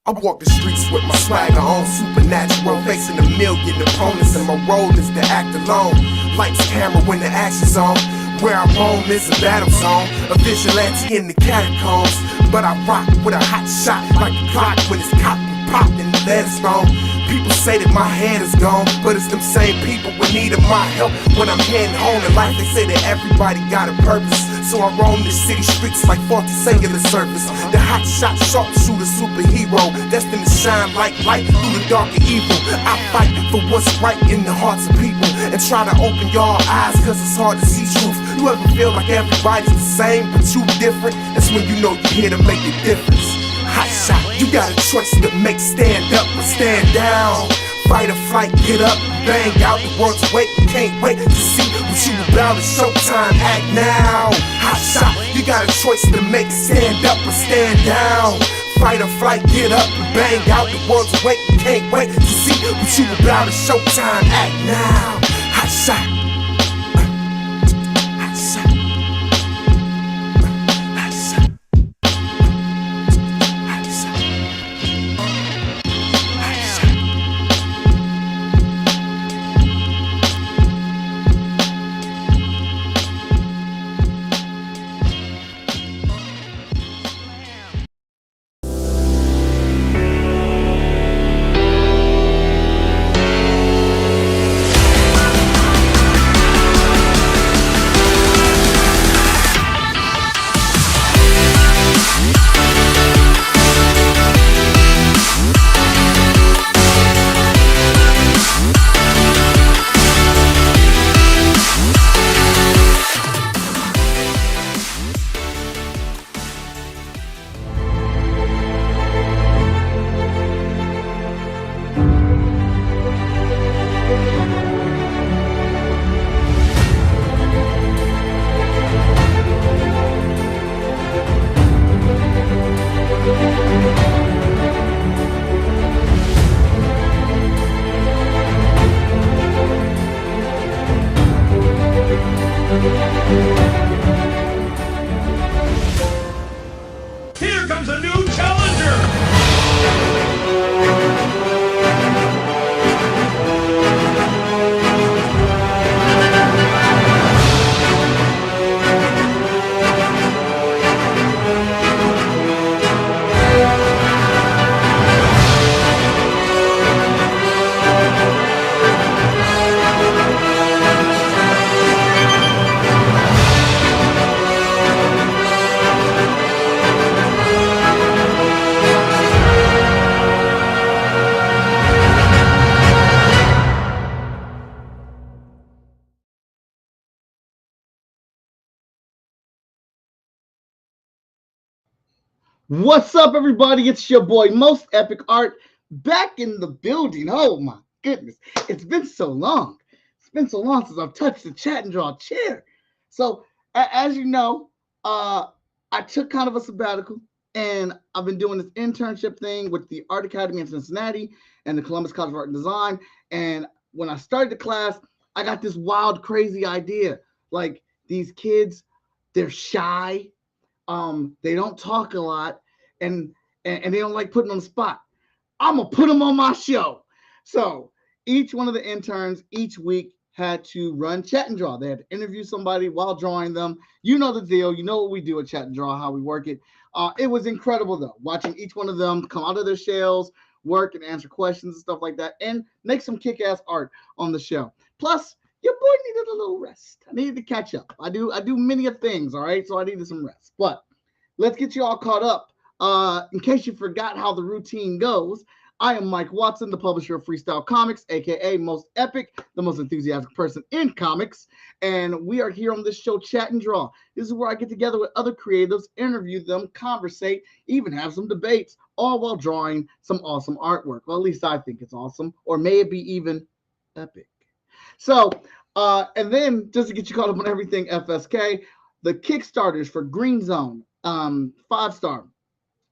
I walk the streets with my swagger on, supernatural, facing a million opponents, and my role is to act alone. Lights, camera when the action's on. Where I roam is a battle zone, a vigilante in the catacombs. But I rock with a hot shot, like a clock when it's cocked and popped and the lead is thrown. People say that my head is gone, but it's them same people with need of my help when I'm heading home in life. They say that everybody got a purpose, so I roam the city streets like 40 singular surface. The hot shot, sharpshooter, superhero, destined to shine like light through the dark and evil. I fight for what's right in the hearts of people and try to open y'all eyes, cause it's hard to see truth. You ever feel like everybody's the same but you different? That's when you know you're here to make a difference. Hot shot, you got a choice to make, stand up or stand down. Fight or flight, get up, bang out the world's wait. Can't wait to see what you about. It's showtime, act now. Hot shot, you got a choice to make, stand up or stand down. Fight or flight, get up and bang out the world's wait. Can't wait to see what you about. It's showtime, act now. Hot shot. Here comes a new challenger! What's up, everybody? It's your boy MostEPIC Art back in the building. Oh my goodness, it's been so long. It's been so long since I've touched the chat and draw chair. So as you know, I took kind of a sabbatical, and I've been doing this internship thing with the Art Academy in Cincinnati and the Columbus College of Art and Design. And when I started the class, I got this wild, crazy idea. Like, these kids, they're shy. They don't talk a lot, and they don't like putting on the spot. I'm gonna put them on my show. So each one of the interns each week had to run chat and draw. They had to interview somebody while drawing them. You know the deal. You know what we do at chat and draw, how we work it. It was incredible though, watching each one of them come out of their shells, work and answer questions and stuff like that, and make some kick-ass art on the show. Plus, your boy needed a little rest. I needed to catch up. I do many of things, all right? So I needed some rest. But let's get you all caught up. In case you forgot how the routine goes, I am Mike Watson, the publisher of Freestyle Comics, aka MostEPIC, the most enthusiastic person in comics. And we are here on this show, Chat and Draw. This is where I get together with other creatives, interview them, conversate, even have some debates, all while drawing some awesome artwork. Well, at least I think it's awesome, or may it be even epic. So, and then just to get you caught up on everything FSK, the Kickstarters for Green Zone, 5-star.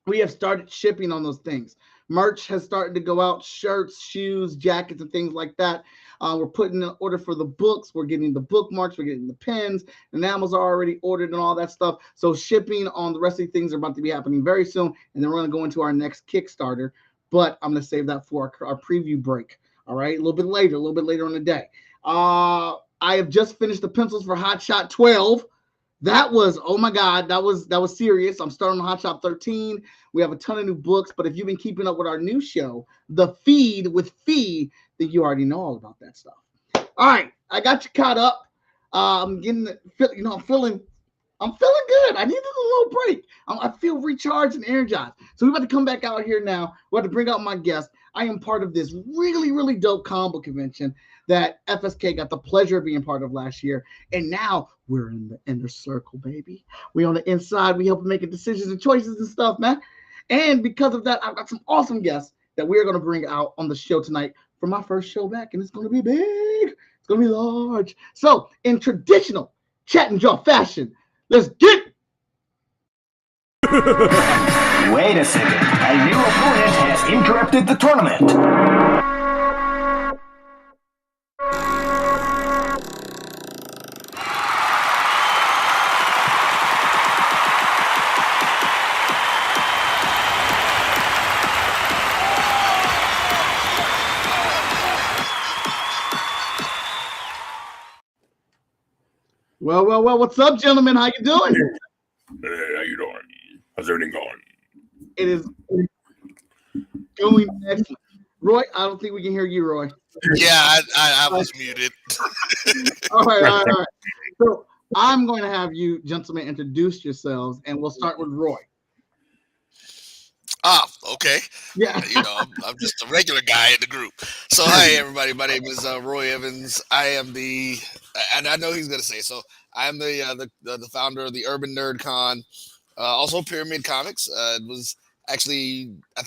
We have started shipping on those things. Merch has started to go out, shirts, shoes, jackets, and things like that. We're putting in an order for the books. We're getting the bookmarks. We're getting the pens. The enamels are already ordered and all that stuff. So shipping on the rest of the things are about to be happening very soon. And then we're going to go into our next Kickstarter. But I'm going to save that for our preview break. All right, a little bit later on the day. I have just finished the pencils for Hot Shot 12. That was, oh my God, that was serious. I'm starting on Hot Shot 13. We have a ton of new books, but if you've been keeping up with our new show, The Feed with Fee, then you already know all about that stuff. All right, I got you caught up. I'm feeling good. I needed a little break. I feel recharged and energized. So we're about to come back out here now. We're about to bring out my guest. I am part of this really, really dope comic book convention that FSK got the pleasure of being part of last year. And now we're in the inner circle, baby. We on the inside. We help making decisions and choices and stuff, man. And because of that, I've got some awesome guests that we're going to bring out on the show tonight for my first show back. And it's going to be big. It's going to be large. So in traditional chat and draw fashion, let's get Wait a second. A new opponent has interrupted the tournament. Well, what's up, gentlemen? How you doing? Hey, how you doing? How's everything going? It is going excellent. Roy, I don't think we can hear you, Roy. Yeah, I was muted. All right. So I'm going to have you gentlemen introduce yourselves, and we'll start with Roy. Okay. Yeah. I'm just a regular guy in the group. So, hi, everybody. My name is Roy Eavins. I am and I know he's going to say, so I am the founder of the Urban Nerd Con, also Pyramid Comics. It was actually, I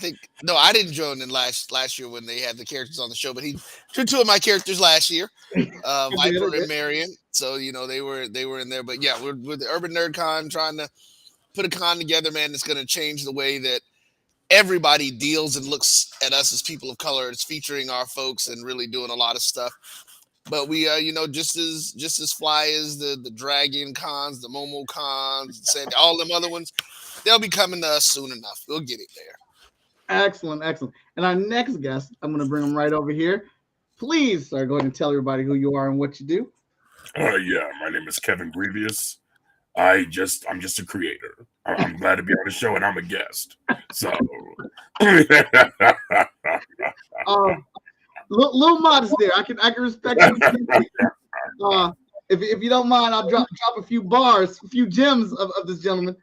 didn't join in last year when they had the characters on the show, but he drew two of my characters last year, Viper and Marion. So, they were in there. But yeah, we're the Urban Nerd Con trying to put a con together, man, that's going to change the way that everybody deals and looks at us as people of color. It's featuring our folks and really doing a lot of stuff. But we, just as fly as the Dragon Cons, the Momo Cons, all them other ones, they'll be coming to us soon enough. We'll get it there. Excellent. And our next guest, I'm going to bring him right over here. Please, sir, go ahead and tell everybody who you are and what you do. Yeah, my name is Kevin Grevioux. I'm just a creator. I'm glad to be on the show, and I'm a guest. So, little modest there. I can respect you. If you don't mind, I'll drop a few bars, a few gems of this gentleman.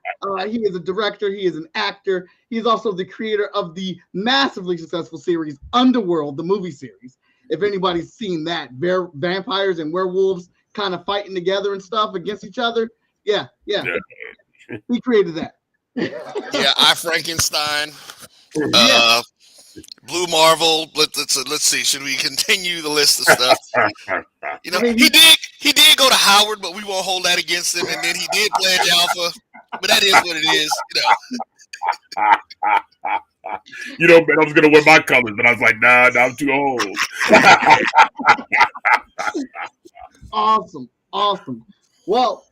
He is a director. He is an actor. He's also the creator of the massively successful series Underworld, the movie series. If anybody's seen that, vampires and werewolves kind of fighting together and stuff against each other. Yeah. He created that. Yeah, I Frankenstein, Blue Marvel. Let's see. Should we continue the list of stuff? He did go to Howard, but we won't hold that against him. And then he did Pledge Alpha, but that is what it is. man, I was gonna wear my colors, but I was like, nah, I'm too old. Awesome. Well,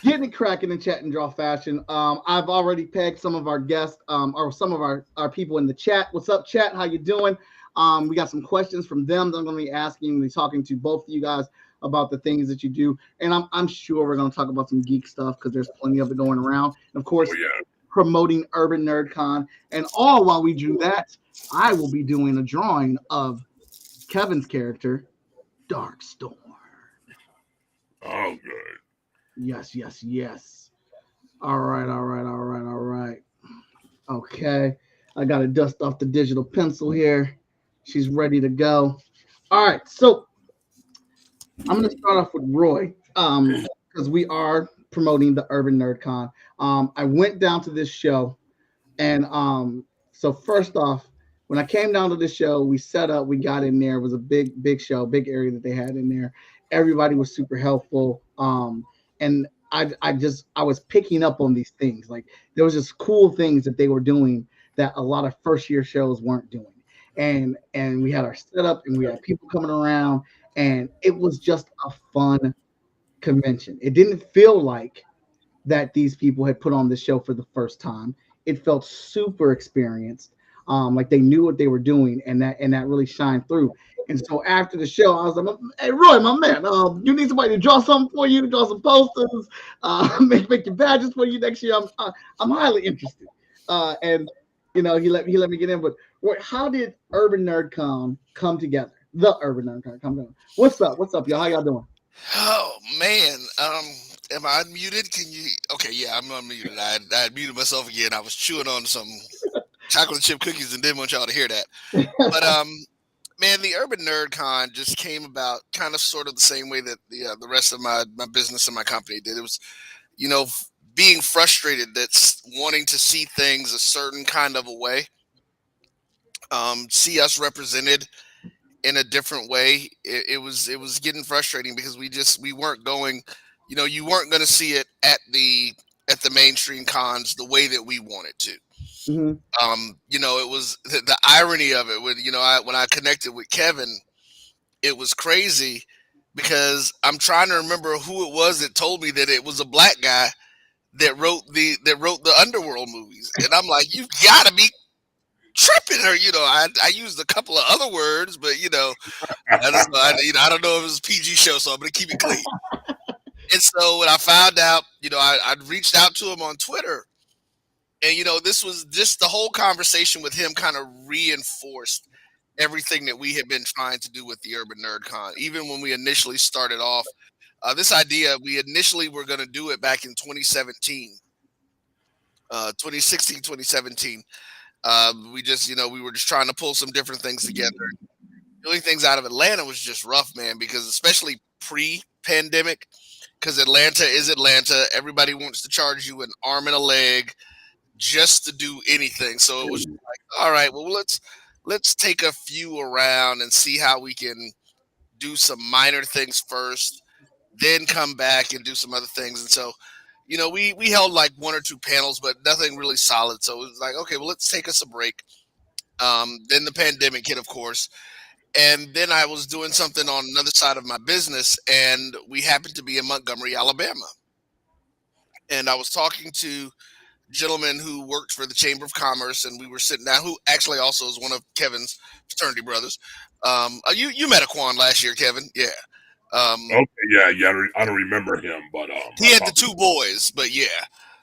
getting it cracking in chat and draw fashion. I've already pegged some of our guests, or some of our people in the chat. What's up, chat? How you doing? We got some questions from them that I'm going to be asking and talking to both of you guys about the things that you do. And I'm sure we're going to talk about some geek stuff because there's plenty of it going around. And of course, promoting Urban Nerd Con. And all while we do that, I will be doing a drawing of Kevin's character, Darkstorm. Oh, good. Yes. All right. Okay. I got to dust off the digital pencil here. She's ready to go. All right. So I'm going to start off with Roy because we are promoting the Urban Nerd Con. I went down to this show. And so first off, when I came down to this show, we set up, we got in there. It was a big show, big area that they had in there. Everybody was super helpful. And I was picking up on these things. Like there was just cool things that they were doing that a lot of first year shows weren't doing. And we had our setup and we had people coming around, and it was just a fun convention. It didn't feel like that these people had put on the show for the first time. It felt super experienced, like they knew what they were doing, and that really shined through. And so after the show, I was like, "Hey, Roy, my man, you need somebody to draw something for you, draw some posters, make your badges for you next year. I'm highly interested." And he let me get in. But Roy, how did Urban NerdCon come together? The Urban NerdCon come together. What's up? What's up, y'all? How y'all doing? Oh man, am I unmuted? Can you? Okay, yeah, I'm unmuted. I had muted myself again. I was chewing on some chocolate chip cookies and didn't want y'all to hear that. But man, the Urban Nerd Con just came about kind of sort of the same way that the rest of my business and my company did. It was, being frustrated that's wanting to see things a certain kind of a way, see us represented in a different way. It was getting frustrating because we weren't going, you weren't going to see it at the mainstream cons the way that we wanted to. Mm-hmm. It was the irony of it when when I connected with Kevin, it was crazy because I'm trying to remember who it was that told me that it was a black guy that wrote the Underworld movies, and I'm like, you gotta be tripping, or I used a couple of other words, but I don't know if it was a PG show, so I'm gonna keep it clean. And so when I found out, I reached out to him on Twitter. And this was just the whole conversation with him kind of reinforced everything that we had been trying to do with the Urban Nerd Con. Even when we initially started off, this idea, we initially were going to do it back in 2017, 2016, 2017. We just, we were just trying to pull some different things together. Doing things out of Atlanta was just rough, man, because especially pre-pandemic, because Atlanta is Atlanta. Everybody wants to charge you an arm and a leg just to do anything. So it was like, all right, well, let's take a few around and see how we can do some minor things first, then come back and do some other things. And so, we held like one or two panels, but nothing really solid. So it was like, okay, well, let's take us a break. Then the pandemic hit, of course. And then I was doing something on another side of my business, and we happened to be in Montgomery, Alabama. And I was talking to gentleman who worked for the Chamber of Commerce, and we were sitting down, who actually also is one of Kevin's fraternity brothers. You met Aquan last year, Kevin. Yeah. Okay, yeah. I don't remember him, but He had the two boys, but yeah.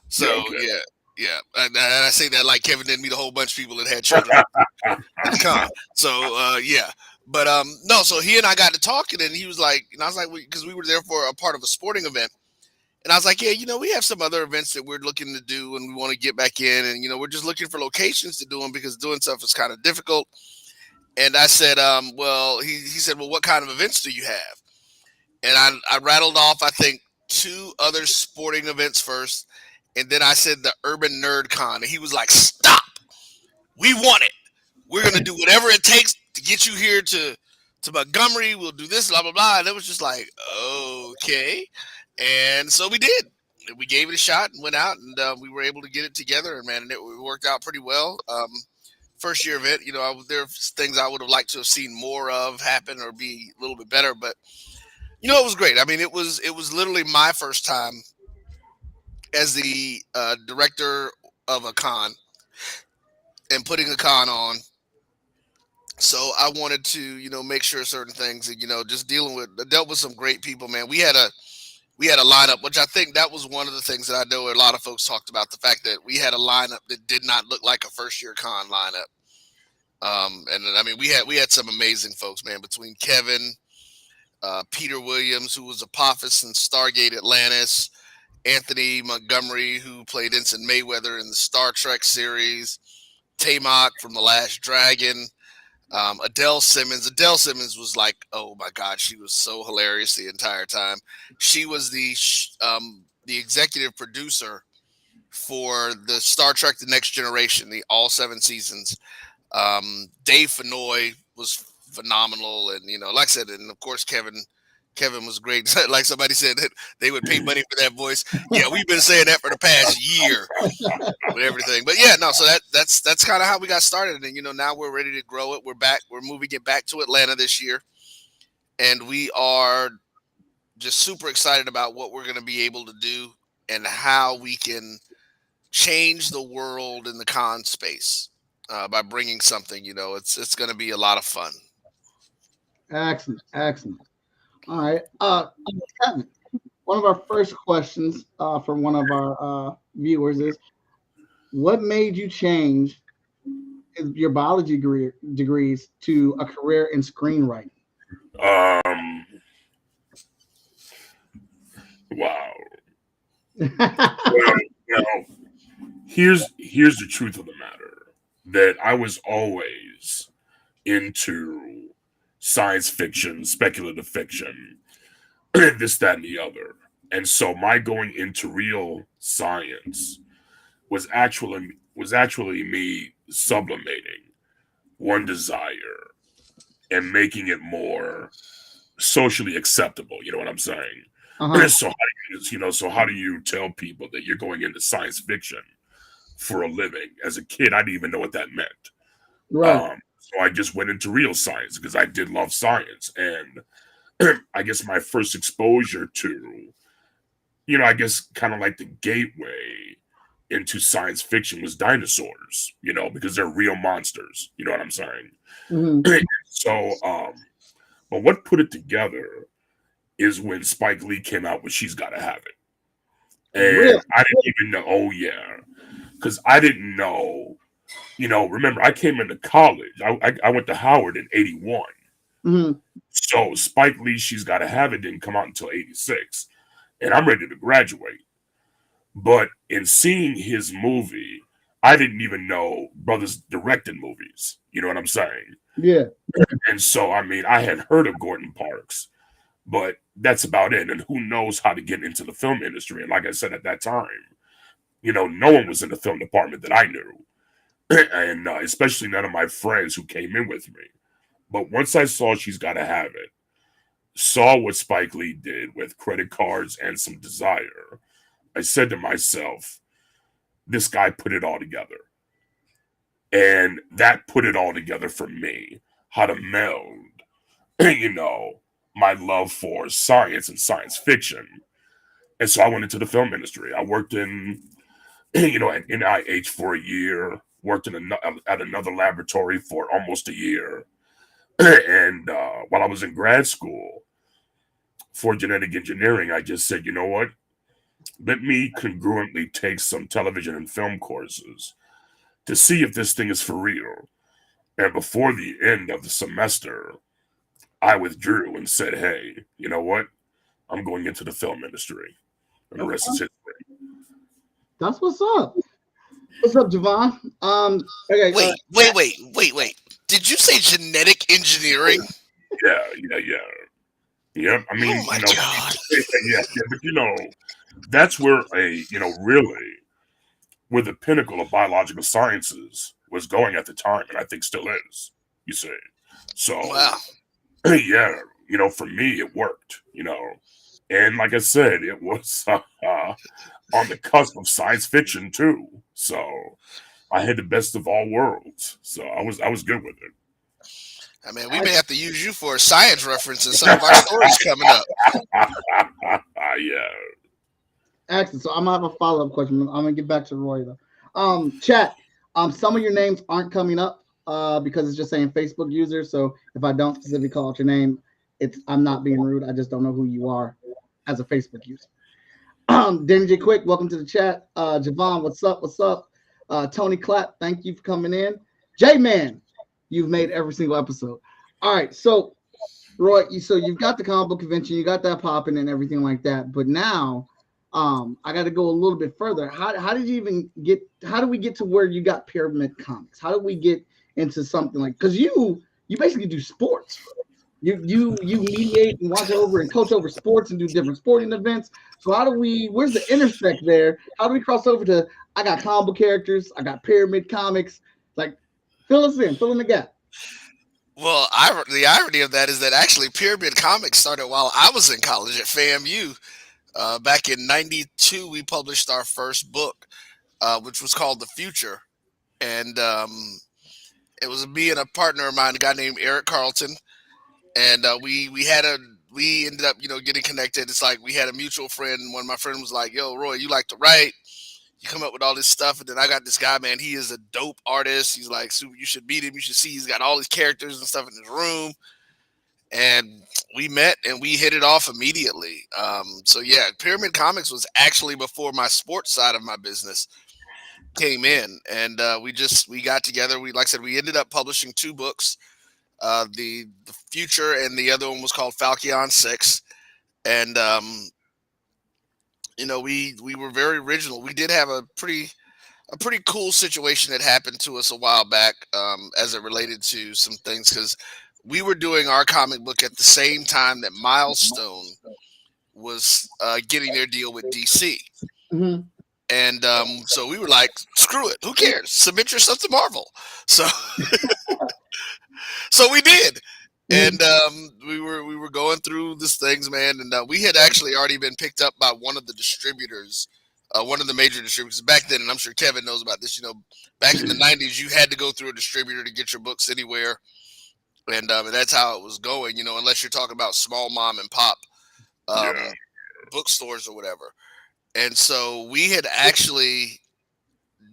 So Yeah, okay. yeah. And I say that like Kevin didn't meet a whole bunch of people that had children at the con. So yeah. But no, so he and I got to talking, and he was like, and I was like, because we were there for a part of a sporting event. And I was like, yeah, we have some other events that we're looking to do and we want to get back in. And, we're just looking for locations to do them because doing stuff is kind of difficult. And I said, well, he said, well, what kind of events do you have? And I rattled off, I think, 2 other sporting events first. And then I said the Urban Nerd Con. And he was like, stop. We want it. We're going to do whatever it takes to get you here to Montgomery. We'll do this, blah, blah, blah. And it was just like, okay. And so we did. We gave it a shot and went out, and we were able to get it together. And man, it worked out pretty well. First year event, there are things I would have liked to have seen more of happen or be a little bit better, but it was great. I mean, it was literally my first time as the director of a con and putting a con on. So I wanted to, make sure certain things, and just dealt with some great people, man. We had a lineup, which I think that was one of the things that I know a lot of folks talked about, the fact that we had a lineup that did not look like a first year con lineup. And I mean, we had some amazing folks, man, between Kevin, Peter Williams, who was Apophis in Stargate Atlantis, Anthony Montgomery, who played Ensign Mayweather in the Star Trek series, Tamok from The Last Dragon, Adele Simmons. Adele Simmons was like, oh my God, she was so hilarious the entire time. She was the executive producer for the Star Trek: The Next Generation, the all 7 seasons. Dave Fennoy was phenomenal, and like I said, and of course Kevin Kevin was great. Like somebody said that they would pay money for that voice. Yeah, we've been saying that for the past year with everything. But yeah, no. So that's kind of how we got started, and now we're ready to grow it. We're back. We're moving it back to Atlanta this year, and we are just super excited about what we're going to be able to do and how we can change the world in the con space by bringing something. It's going to be a lot of fun. Excellent. All right. Kevin, one of our first questions from one of our viewers is, what made you change your biology degrees to a career in screenwriting? Wow. Well, here's the truth of the matter, that I was always into science fiction, speculative fiction, this, that, and the other. And so my going into real science was actually me sublimating one desire and making it more socially acceptable. You know what I'm saying? Uh-huh. So how do you tell people that you're going into science fiction for a living? As a kid, I didn't even know what that meant. Right. So I just went into real science because I did love science. And I guess my first exposure to, I guess kind of like the gateway into science fiction was dinosaurs, because they're real monsters. You know what I'm saying? Mm-hmm. So, but what put it together is when Spike Lee came out with She's Gotta Have It. And Really? I didn't even know, oh yeah, because I didn't know, remember, I came into college. I went to Howard in 81. Mm-hmm. So Spike Lee She's Gotta Have It didn't come out until 86. And I'm ready to graduate. But in seeing his movie, I didn't even know brothers directed movies. You know what I'm saying? Yeah. And so, I had heard of Gordon Parks, but that's about it. And who knows how to get into the film industry. And like I said, at that time, no one was in the film department that I knew. And especially none of my friends who came in with me. But once I saw She's Gotta Have It, saw what Spike Lee did with Credit Cards and Some Desire, I said to myself, this guy put it all together. And that put it all together for me, how to meld, my love for science and science fiction. And so I went into the film industry. I worked in, at NIH for a year, worked at another laboratory for almost a year. And while I was in grad school for genetic engineering, I just said, you know what? Let me congruently take some television and film courses to see if this thing is for real. And before the end of the semester, I withdrew and said, hey, you know what? I'm going into the film industry. And the rest is history. That's what's up. What's up, Javon? Okay. Wait. Did you say genetic engineering? Yeah. Yep. Oh my God. Yeah. But that's where really where the pinnacle of biological sciences was going at the time, and I think still is. You see. So wow. Yeah, for me it worked. And like I said, it was on the cusp of science fiction too. So I had the best of all worlds. So I was good with it. We may have to use you for a science reference in some of our stories coming up. Yeah. Excellent. So I'm gonna have a follow-up question. I'm gonna get back to Roy though. Chat. Some of your names aren't coming up because it's just saying Facebook user. So if I don't specifically call out your name, I'm not being rude. I just don't know who you are as a Facebook user. Danny J. Quick, welcome to the chat. Javon, what's up? Tony Clapp, thank you for coming in. J-Man, you've made every single episode. All right, so Roy, so you've got the comic book convention, you got that popping and everything like that, but now I got to go a little bit further. How did you even get? How do we get to where you got Pyramid Comics? How do we get into something like? Because you basically do sports. You mediate and watch over and coach over sports and do different sporting events. So where's the intersect there? How do we cross over to, I got comic book characters, I got Pyramid Comics, like fill in the gap. Well, the irony of that is that actually Pyramid Comics started while I was in college at FAMU. Back in '92, we published our first book, which was called The Future, and it was me and a partner of mine, a guy named Eric Carlton, and we ended up getting connected. It's like we had a mutual friend, and one of my friends was like, "Yo, Roy, you like to write? You come up with all this stuff." And then I got this guy, man. He is a dope artist. He's like, super, you should meet him. You should see. He's got all these characters and stuff in his room. And we met and we hit it off immediately. So yeah, Pyramid Comics was actually before my sports side of my business came in, and we got together. We, like I said, we ended up publishing two books. The Future, and the other one was called Falcon 6. And we were very original. We did have a pretty cool situation that happened to us a while back, as it related to some things, because we were doing our comic book at the same time that Milestone was getting their deal with DC. Mm-hmm. And so we were like, screw it, who cares? Submit your stuff to Marvel. So so we did. And we were going through these things, man, and we had actually already been picked up by one of the distributors, one of the major distributors back then, and I'm sure Kevin knows about this. Back in the '90s, you had to go through a distributor to get your books anywhere, and that's how it was going. Unless you're talking about small mom and pop bookstores or whatever. And so we had actually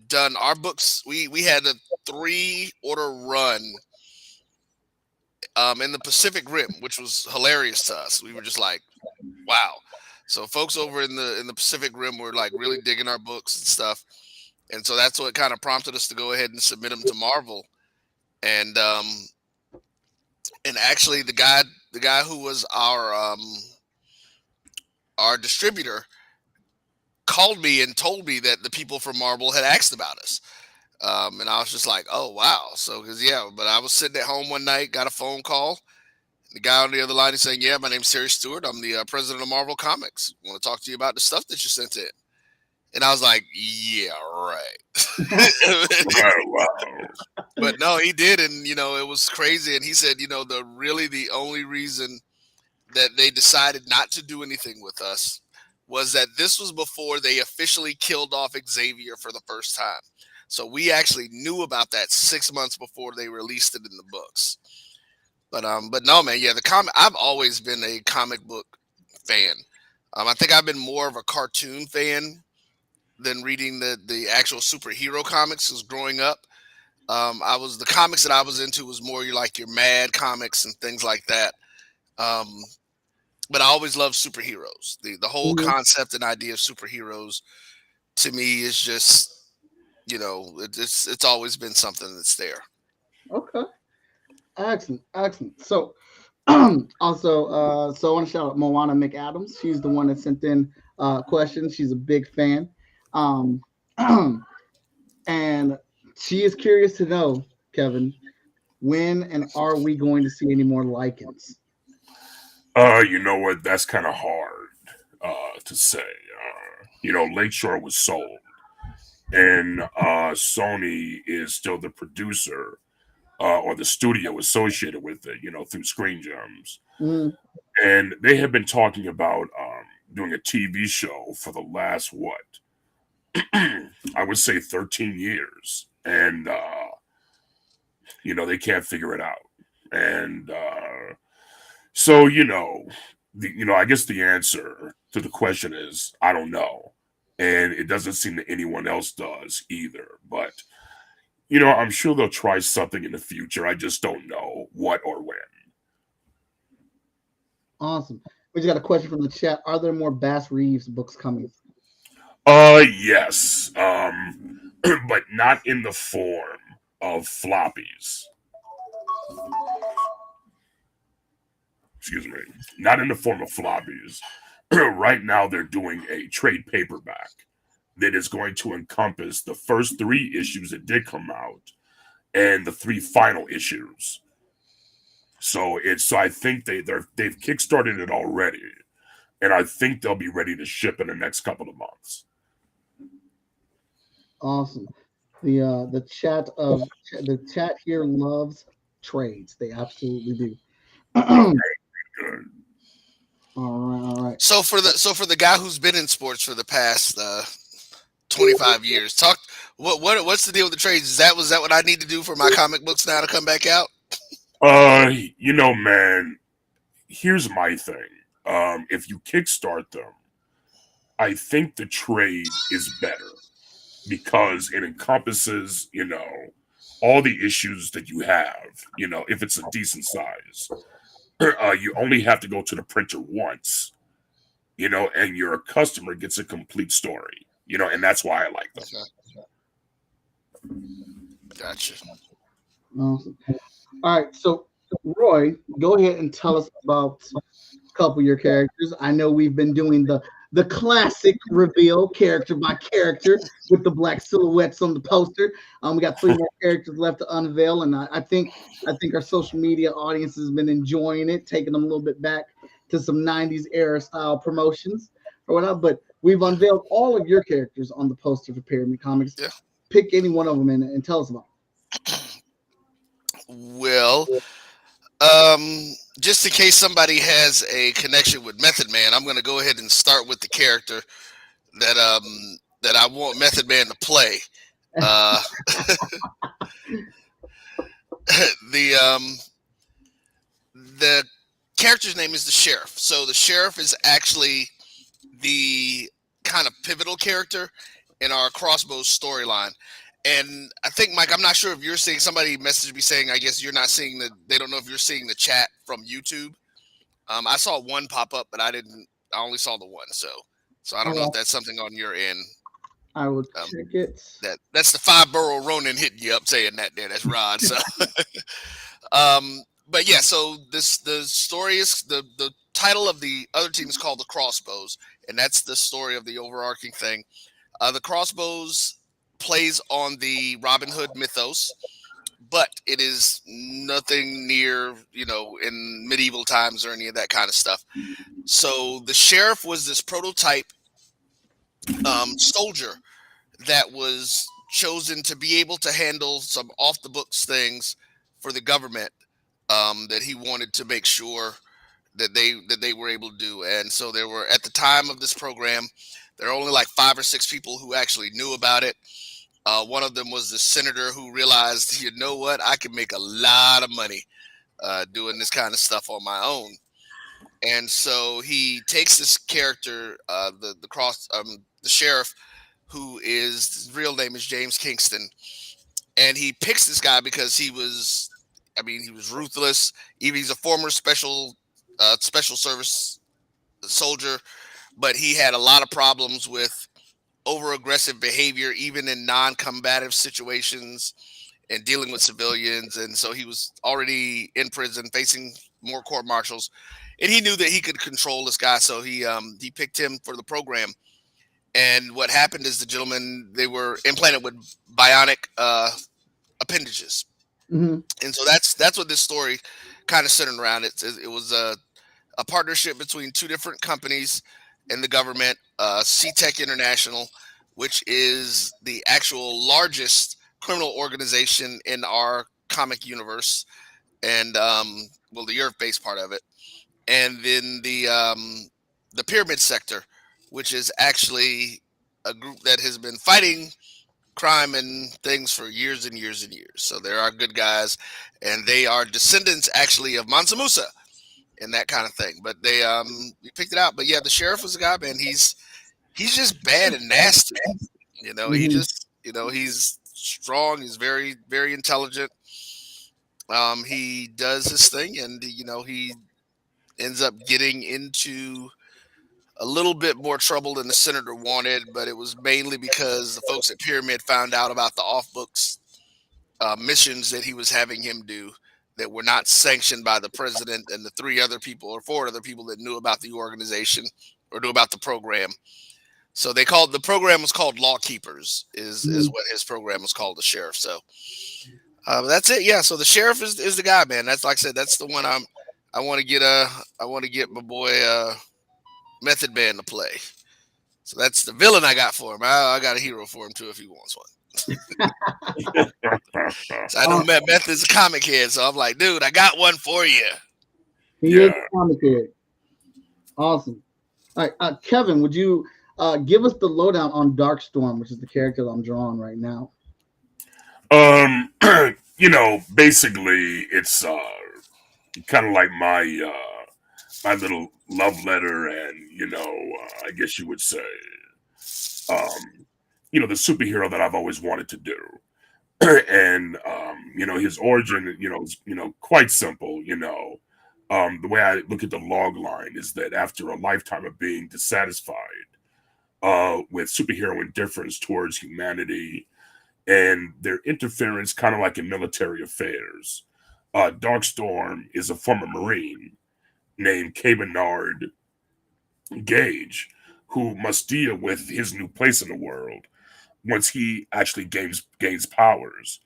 done our books. We had a 3-order run in the Pacific Rim, which was hilarious to us. We were just like, wow. So folks over in the Pacific Rim were like really digging our books and stuff. And so that's what kind of prompted us to go ahead and submit them to Marvel. And actually the guy who was our distributor called me and told me that the people from Marvel had asked about us. And I was just like, oh, wow. So, but I was sitting at home one night, got a phone call. The guy on the other line is saying, yeah, my name's Terry Stewart. I'm the president of Marvel Comics. I want to talk to you about the stuff that you sent in. And I was like, yeah, right. Oh, wow. But no, he did. And, it was crazy. And he said, the only reason that they decided not to do anything with us was that this was before they officially killed off Xavier for the first time. So we actually knew about that 6 months before they released it in the books. But no, man, yeah, I've always been a comic book fan. I think I've been more of a cartoon fan than reading the actual superhero comics. Because growing up, the comics that I was into was more your Mad comics and things like that. But I always loved superheroes. The whole concept and idea of superheroes to me is just, it's always been something that's there. Okay. Excellent. So, also, so I want to shout out Moana McAdams. She's the one that sent in questions. She's a big fan, and she is curious to know, Kevin, when and are we going to see any more Lycans? You know what? That's kind of hard to say. Lakeshore was sold, and Sony is still the producer or the studio associated with it, through Screen Gems. Mm. And they have been talking about doing a TV show for the last, I would say 13 years. And, they can't figure it out. And so, I guess the answer to the question is, I don't know. And it doesn't seem that anyone else does either. But, I'm sure they'll try something in the future. I just don't know what or when. Awesome. We just got a question from the chat. Are there more Bass Reeves books coming? Yes. But not in the form of floppies. Excuse me. Not in the form of floppies. Right now, they're doing a trade paperback that is going to encompass the first 3 issues that did come out and the 3 final issues. So I think they've kickstarted it already, and I think they'll be ready to ship in the next couple of months. Awesome. The chat here loves trades. They absolutely do. Okay, good. All right. So for the guy who's been in sports for the past 25 years, what's the deal with the trades? Was that what I need to do for my comic books now to come back out? Man, here's my thing. If you kickstart them, I think the trade is better because it encompasses, all the issues that you have, if it's a decent size. You only have to go to the printer once, and your customer gets a complete story, and that's why I like them. Gotcha. Awesome. All right, so Roy, go ahead and tell us about a couple of your characters. I know we've been doing the classic reveal character by character with the black silhouettes on the poster. We got 3 more characters left to unveil, and I think our social media audience has been enjoying it, taking them a little bit back to some 90s era style promotions or whatnot. But we've unveiled all of your characters on the poster for Pyramid Comics. Yeah. Pick any one of them and tell us about them. Well, just in case somebody has a connection with Method Man, I'm going to go ahead and start with the character that I want Method Man to play. The character's name is the Sheriff. So the Sheriff is actually the kind of pivotal character in our Crossbows storyline. And I think, Mike, I'm not sure if you're seeing, somebody messaged me saying, I guess you're not seeing they don't know if you're seeing the chat from YouTube. I saw one pop up, but I only saw the one. So I don't know if that's something on your end. I will check it. That's the 5-borough Ronin hitting you up saying that there. That's Rod. So, but yeah, so the story is the title of the other team is called the Crossbows, and that's the story of the overarching thing. The Crossbows plays on the Robin Hood mythos, but it is nothing near, in medieval times or any of that kind of stuff. So the Sheriff was this prototype soldier that was chosen to be able to handle some off the books things for the government that he wanted to make sure that they were able to do. And so there were, at the time of this program, there are only like 5 or 6 people who actually knew about it. One of them was the senator who realized, you know what, I can make a lot of money doing this kind of stuff on my own. And so he takes this character, the Sheriff, who his real name is James Kingston, and he picks this guy because he was ruthless. Even he's a former special service soldier, but he had a lot of problems with over-aggressive behavior, even in non-combative situations and dealing with civilians. And so he was already in prison facing more court martials, and he knew that he could control this guy. So he picked him for the program. And what happened is the gentlemen, they were implanted with bionic appendages. Mm-hmm. And so that's what this story kind of centered around. It was a partnership between 2 different companies and the government, C-Tech International, which is the actual largest criminal organization in our comic universe, and the Earth-based part of it, and then the Pyramid Sector, which is actually a group that has been fighting crime and things for years and years and years. So there are good guys, and they are descendants actually of Mansa Musa and that kind of thing. But they picked it out. But yeah, the Sheriff was a guy, man. He's just bad and nasty. He just, he's strong. He's very, very intelligent. He does his thing, and he ends up getting into a little bit more trouble than the senator wanted, but it was mainly because the folks at Pyramid found out about the off-books missions that he was having him do that were not sanctioned by the president and the 4 other people that knew about the organization or knew about the program. So the program was called Law Keepers, is what his program was called, the Sheriff. So that's it. Yeah. So the Sheriff is the guy, man. That's, like I said, that's the one I want to get my boy Method Man to play. So that's the villain I got for him. I got a hero for him too if he wants one. So I know Meth is a comic head, so I'm like, dude, I got one for you. He is a comic head. Awesome. All right, Kevin, would you give us the lowdown on Darkstorm, which is the character that I'm drawing right now? Basically, it's kind of like my my little love letter, and I guess you would say, the superhero that I've always wanted to do. And his origin, is quite simple. The way I look at the log line is that after a lifetime of being dissatisfied with superhero indifference towards humanity and their interference, kind of like in military affairs, Darkstorm is a former Marine named Bernard Gage, who must deal with his new place in the world once he actually gains powers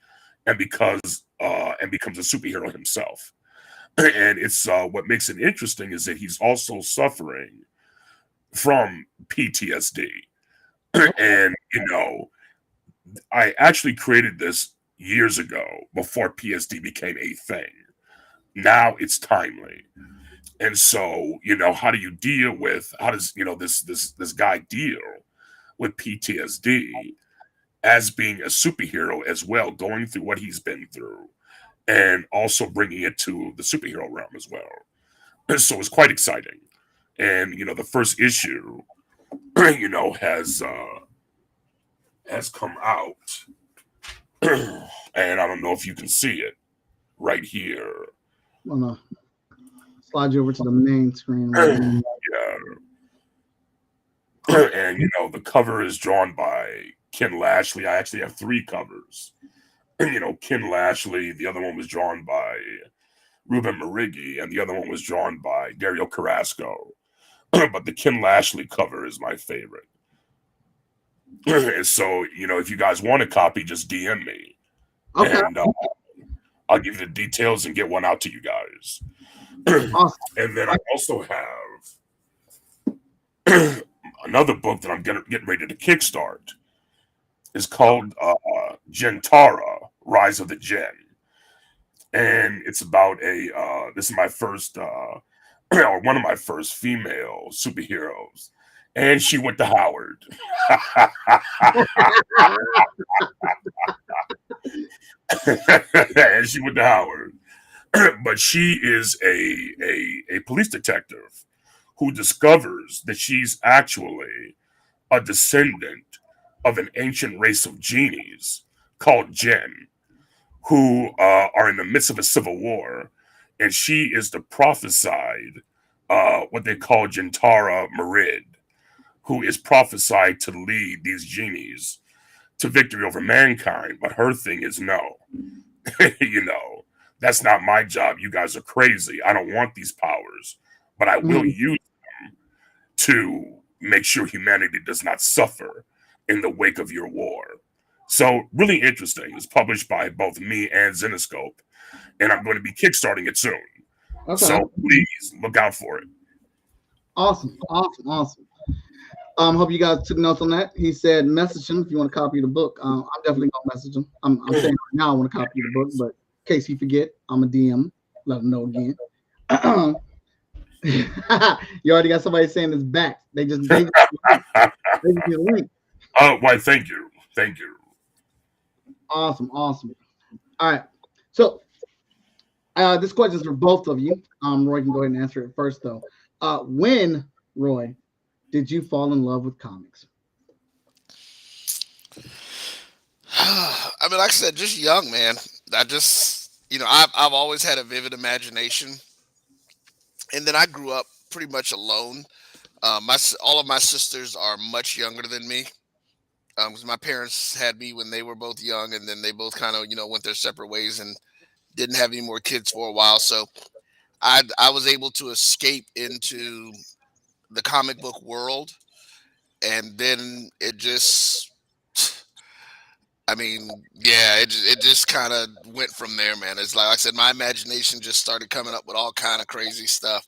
and becomes a superhero himself. And it's what makes it interesting is that he's also suffering from PTSD. And I actually created this years ago before PSD became a thing. Now it's timely. And so, how do you deal with how does this guy deal with PTSD as being a superhero as well, going through what he's been through, and also bringing it to the superhero realm as well. And so it's quite exciting. And the first issue, has come out, and I don't know if you can see it right here. I'm gonna slide you over to the main screen. Right now. Yeah. And the cover is drawn by Ken Lashley. I actually have 3 covers. Ken Lashley. The other one was drawn by Ruben Marighi, and the other one was drawn by Dario Carrasco. But the Ken Lashley cover is my favorite. And so, if you guys want a copy, just DM me. Okay. And I'll give you the details and get one out to you guys. Awesome. And then I also have another book that I'm getting ready to kickstart. It's called Gentara, Rise of the Gen. And it's about this is my first, or one of my first female superheroes. And she went to Howard. And she went to Howard. But she is a police detective who discovers that she's actually a descendant of an ancient race of genies called Gen, who are in the midst of a civil war. And she is the prophesied, what they call Gentara Merid, who is prophesied to lead these genies to victory over mankind. But her thing is no. That's not my job. You guys are crazy. I don't want these powers, but I will use them to make sure humanity does not suffer in the wake of your war. So really interesting. It's published by both me and Zenescope, and I'm going to be kickstarting it soon. Okay. So please look out for it. Awesome. Hope you guys took notes on that. He said message him if you want to copy the book. I'm definitely gonna message him. I'm saying right now I want to copy the book, but in case he forget, I'm a DM. Let him know again. You already got somebody saying it's back. They just get a link. Oh, why? Thank you. Awesome. All right. So this question is for both of you. Roy can go ahead and answer it first, though. When, Roy, did you fall in love with comics? I mean, like I said, just young, man. I just, I've always had a vivid imagination, and then I grew up pretty much alone. All of my sisters are much younger than me. Because my parents had me when they were both young, and then they both kind of, went their separate ways and didn't have any more kids for a while. So I was able to escape into the comic book world, and then it just, it just kind of went from there, man. It's like I said, my imagination just started coming up with all kind of crazy stuff,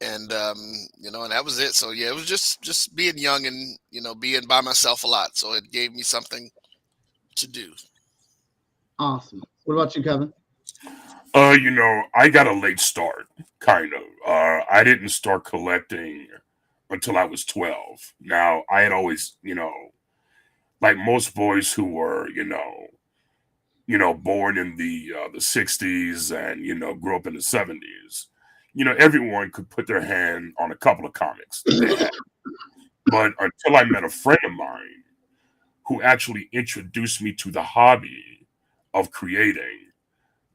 and and that was it. So yeah, it was just being young and being by myself a lot. So it gave me something to do. Awesome. What about you, Kevin? I got a late start, kind of. I didn't start collecting until I was 12. Now, I had always, like most boys who were, born in the 60s and, grew up in the 70s, everyone could put their hand on a couple of comics that they had. But until I met a friend of mine who actually introduced me to the hobby of creating,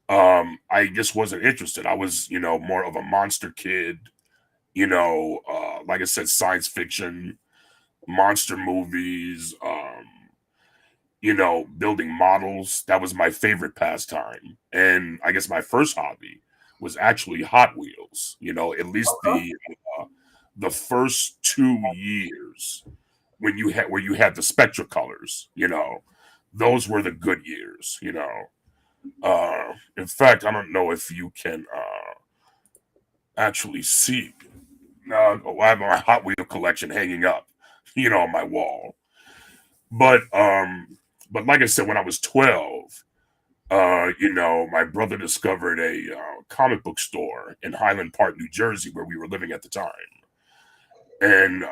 I just wasn't interested. I was, more of a monster kid, like I said, science fiction, monster movies, building models. That was my favorite pastime. And I guess my first hobby was actually Hot Wheels, at least the first 2 years where you had the Spectra colors, those were the good years, in fact, I don't know if you can actually see. I have my Hot Wheel collection hanging up, on my wall. But like I said, when I was 12, my brother discovered a comic book store in Highland Park, New Jersey, where we were living at the time, and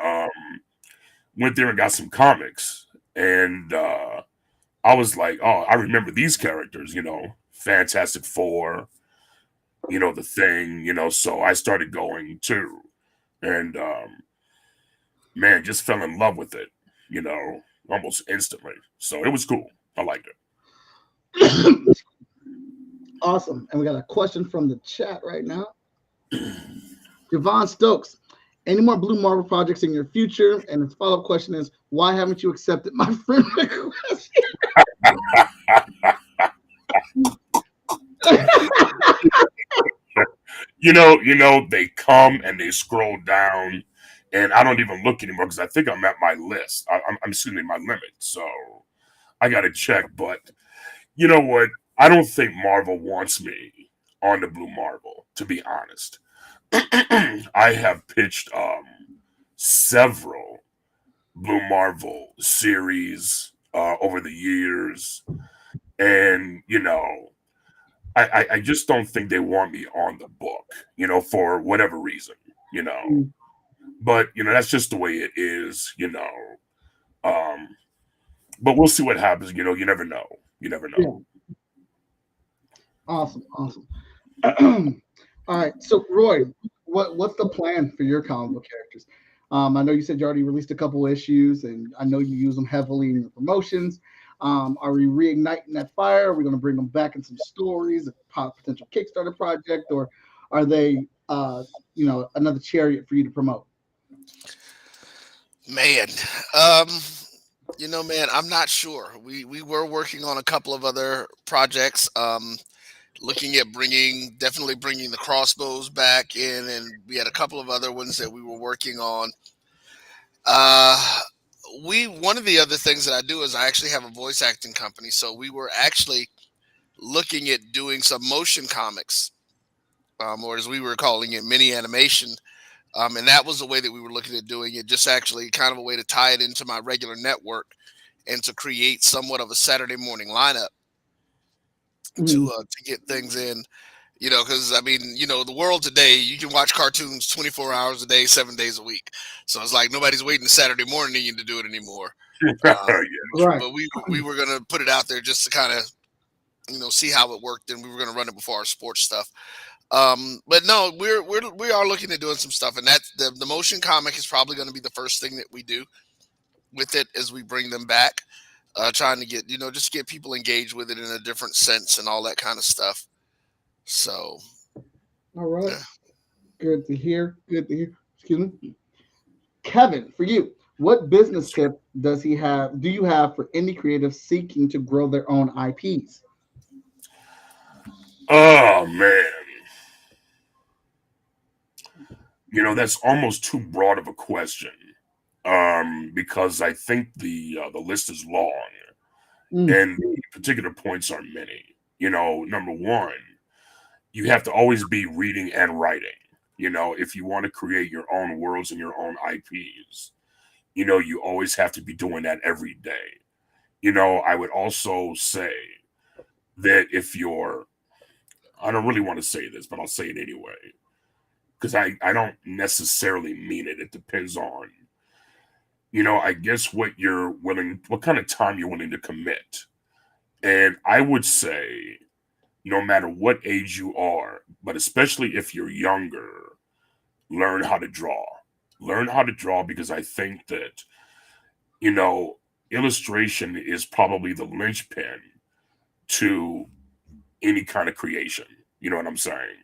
went there and got some comics. And I was like, oh, I remember these characters, Fantastic Four, the Thing, so I started going too. And man, just fell in love with it, almost instantly. So it was cool. I liked it. Awesome. And we got a question from the chat right now. Javon Stokes, any more Blue Marble projects in your future? And his follow-up question is, why haven't you accepted my friend request? They come and they scroll down, and I don't even look anymore because I think I'm at my list. I'm assuming my limit, so I got to check. But you know what? I don't think Marvel wants me on the Blue Marble, to be honest. I have pitched several Blue Marvel series over the years, and I just don't think they want me on the book, for whatever reason, But that's just the way it is, But we'll see what happens. You never know. You never know. Yeah. Awesome. All right. So Roy, what's the plan for your comic book characters? I know you said you already released a couple issues, and I know you use them heavily in your promotions. Are we reigniting that fire? Are we going to bring them back in some stories, a potential Kickstarter project, or are they, another chariot for you to promote? Man, man, I'm not sure. We were working on a couple of other projects, looking at definitely bringing the crossbows back in, and we had a couple of other ones that we were working on. One of the other things that I do is I actually have a voice acting company, so we were actually looking at doing some motion comics, or as we were calling it, mini animation. And that was the way that we were looking at doing it, just actually kind of a way to tie it into my regular network and to create somewhat of a Saturday morning lineup to get things in, because the world today, you can watch cartoons 24 hours a day, 7 days a week. So it's like nobody's waiting Saturday morning to do it anymore. Right. But we were going to put it out there just to kind of, see how it worked, and we were going to run it before our sports stuff. But no, we are looking at doing some stuff, and that's the motion comic is probably going to be the first thing that we do with it as we bring them back, trying to get, just get people engaged with it in a different sense and all that kind of stuff. So, all right. Yeah. Good to hear. Excuse me. Kevin, for you, what business tip do you have for indie creatives seeking to grow their own IPs? Oh man. That's almost too broad of a question, because I think the list is long, and the particular points are many. Number one, you have to always be reading and writing. You know, if you want to create your own worlds and your own IPs, you know, you always have to be doing that every day. You know, I would also say that if you're, I don't really want to say this, but I'll say it anyway, because I don't necessarily mean it. It depends on, you know, I guess what kind of time you're willing to commit. And I would say, no matter what age you are, but especially if you're younger, learn how to draw. Learn how to draw because I think that, you know, illustration is probably the linchpin to any kind of creation. You know what I'm saying?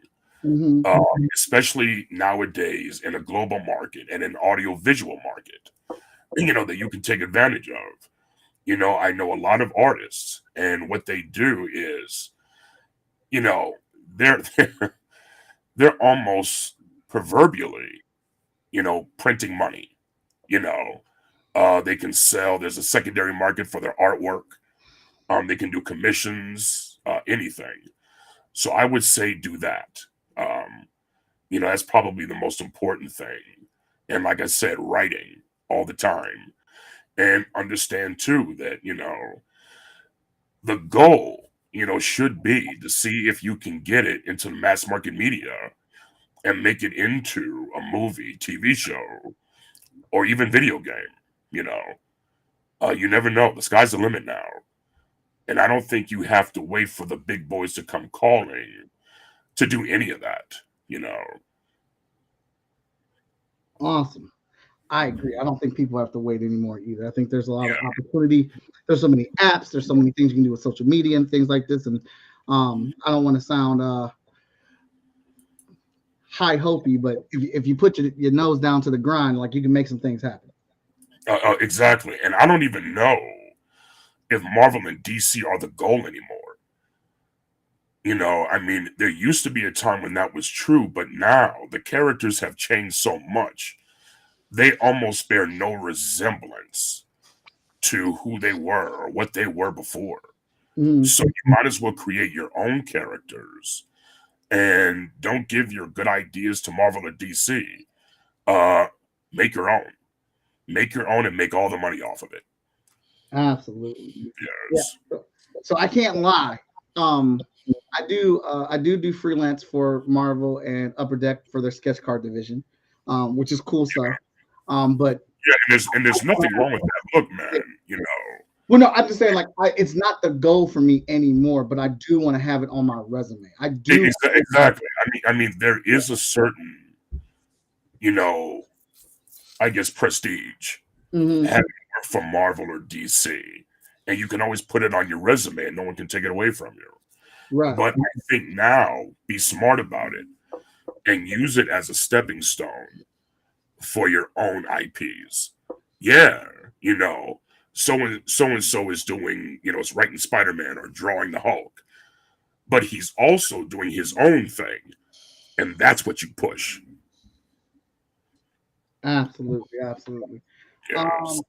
Mhm. Especially nowadays in a global market and an audio-visual market, you know, that you can take advantage of. You know, I know a lot of artists, and what they do is, you know, they're they're almost proverbially, you know, printing money. You know, they can sell. There's a secondary market for their artwork. They can do commissions, anything. So I would say do that. Um, you know, that's probably the most important thing. And like I said, writing all the time, and understand too that, you know, the goal, you know, should be to see if you can get it into the mass market media and make it into a movie, TV show, or even video game. You know, you never know. The sky's the limit now. And I don't think you have to wait for the big boys to come calling to do any of that, you know. Awesome. I agree. I don't think people have to wait anymore either. I think there's a lot of Yeah. opportunity. There's so many apps. There's so many things you can do with social media and things like this. And I don't want to sound high hopey, but if you put your nose down to the grind, like you can make some things happen. Exactly. And I don't even know if Marvel and DC are the goal anymore. You know, I mean, there used to be a time when that was true, but now the characters have changed so much, they almost bear no resemblance to who they were or what they were before. Mhm. So you might as well create your own characters and don't give your good ideas to Marvel or DC. Uh, make your own. Make your own and make all the money off of it. Absolutely. Yeah. Yes. So I can't lie. I do freelance for Marvel and Upper Deck for their sketch card division, which is cool stuff. But Yeah, and there's nothing wrong with that. Look, man, you know. well, no, I'm just saying like it's not the goal for me anymore. But I do want to have it on my resume. I do. Exactly. I mean, there is a certain, you know, I guess prestige Mhm. having worked for Marvel or DC, and you can always put it on your resume, and no one can take it away from you. Right. But I think now, be smart about it and use it as a stepping stone for your own IPs. Yeah, you know, so and so is doing, you know, is writing Spider-Man or drawing the Hulk, but he's also doing his own thing, and that's what you push. Absolutely. Absolutely. Yes. Um,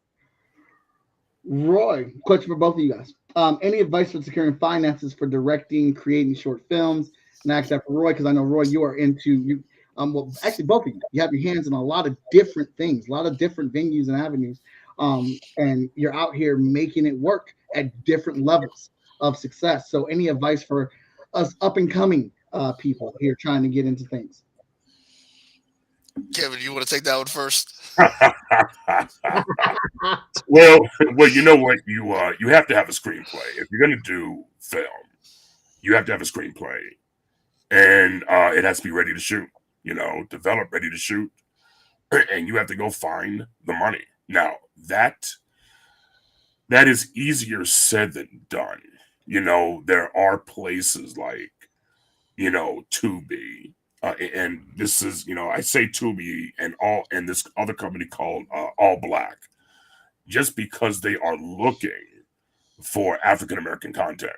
Roy, question for both of you guys. Any advice for securing finances for directing, creating short films? And I ask that for Roy because I know Roy, you are into you. Well, actually, both of you. You have your hands in a lot of different things, a lot of different venues and avenues, and you're out here making it work at different levels of success. So, any advice for us up and coming people here trying to get into things? Kevin, you want to take that one first? well, well, you know what? You have to have a screenplay if you're gonna do film. You have to have a screenplay, and it has to be ready to shoot. You know, develop, ready to shoot, and you have to go find the money. Now that is easier said than done. You know, there are places like, you know, Tubi, and this is, you know, I say Tubi and this other company called All Black, just because they are looking for African American content.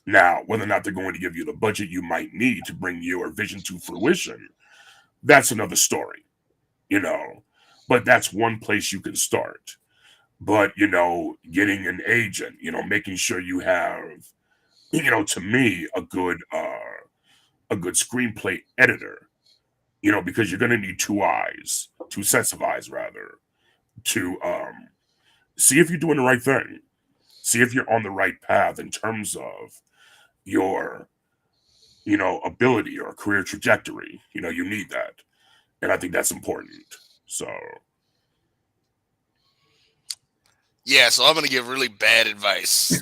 Now, whether or not they're going to give you the budget you might need to bring your vision to fruition, that's another story, you know. But that's one place you can start. But, you know, getting an agent, you know, making sure you have, you know, to me, a good screenplay editor You know, because you're going to need two sets of eyes rather, to see if you're doing the right thing, see if you're on the right path in terms of your, you know, ability or career trajectory. You know, you need that, and I think that's important. So Yeah, so I'm gonna give really bad advice.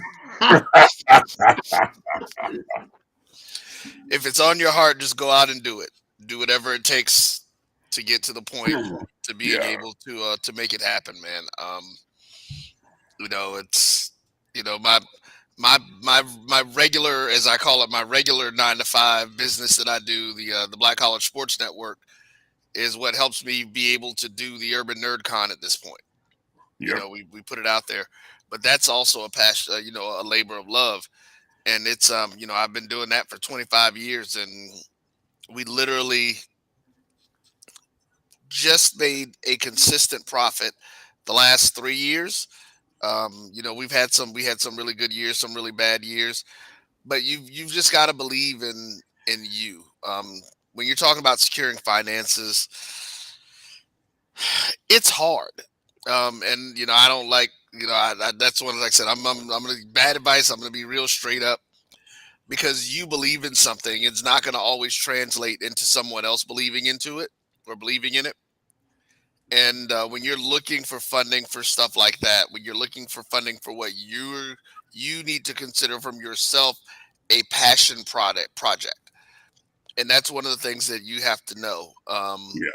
If it's on your heart, just go out and do it. Do whatever it takes to get to the point to being yeah, able to make it happen, man. You know, it's you know my regular, as I call it, my regular 9 to 5 business that I do, the Black College Sports Network, is what helps me be able to do the Urban Nerd Con at this point. You yep, know, we put it out there, but that's also a passion, you know, a labor of love, and it's you know, I've been doing that for 25 years, and we literally just made a consistent profit the last 3 years. You know, we had some really good years, some really bad years, but you've just got to believe in you. When you're talking about securing finances, it's hard. And you know, I don't like, you know, that's one, like I said, I'm gonna bad advice. I'm gonna be real straight up, because you believe in something, it's not gonna always translate into someone else believing into it or believing in it. And when you're looking for funding for stuff like that, when you're looking for funding for what you need to consider from yourself a passion project, and that's one of the things that you have to know. yeah,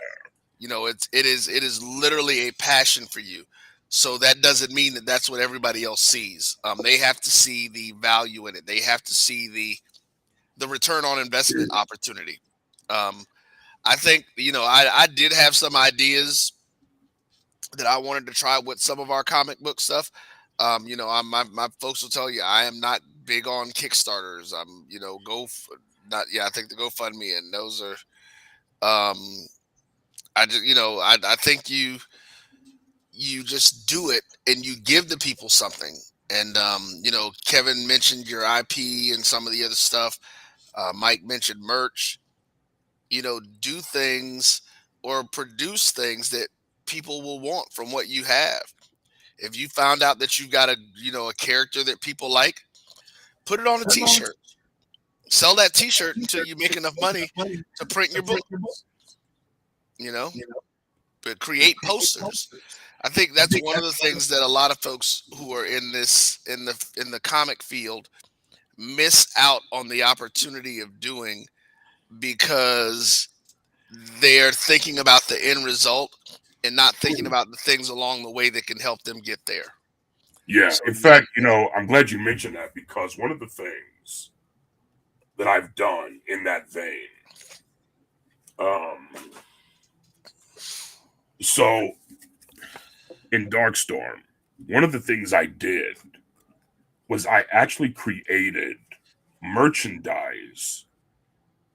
You know, it is literally a passion for you. So that doesn't mean that that's what everybody else sees. They have to see the value in it. They have to see the return on investment opportunity. Um, I think, you know, I did have some ideas that I wanted to try with some of our comic book stuff. You know, my folks will tell you I am not big on Kickstarters. You know, not yeah. I think the GoFundMe, and those are. I just, you know, I think you just do it and you give the people something. And you know, Kevin mentioned your IP and some of the other stuff. Mike mentioned merch. You know, do things or produce things that people will want from what you have. If you found out that you've got a, you know, a character that people like, put it on a t-shirt. Sell that t-shirt until you make enough money to print your book, you know, but create posters. I think that's one of the things that a lot of folks who are in this in the comic field miss out on the opportunity of doing, because they're thinking about the end result and not thinking about the things along the way that can help them get there. yeah. So In fact, you know, I'm glad you mentioned that, because one of the things that I've done in that vein, um, so in Darkstorm, one of the things I did was I actually created merchandise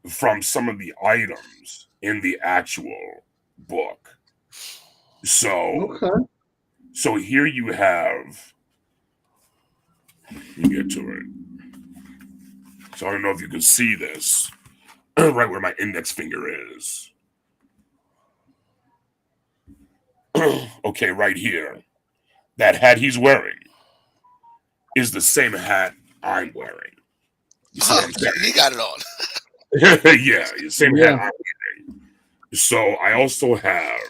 from some of the items in the actual book. So, Okay. so here you have. Let me get to it. So I don't know if you can see this right where my index finger is. Okay, right here. That hat he's wearing is the same hat I'm wearing. You see what I'm he got it on. saying? Yeah, the same hat Yeah. I'm wearing. So I also have.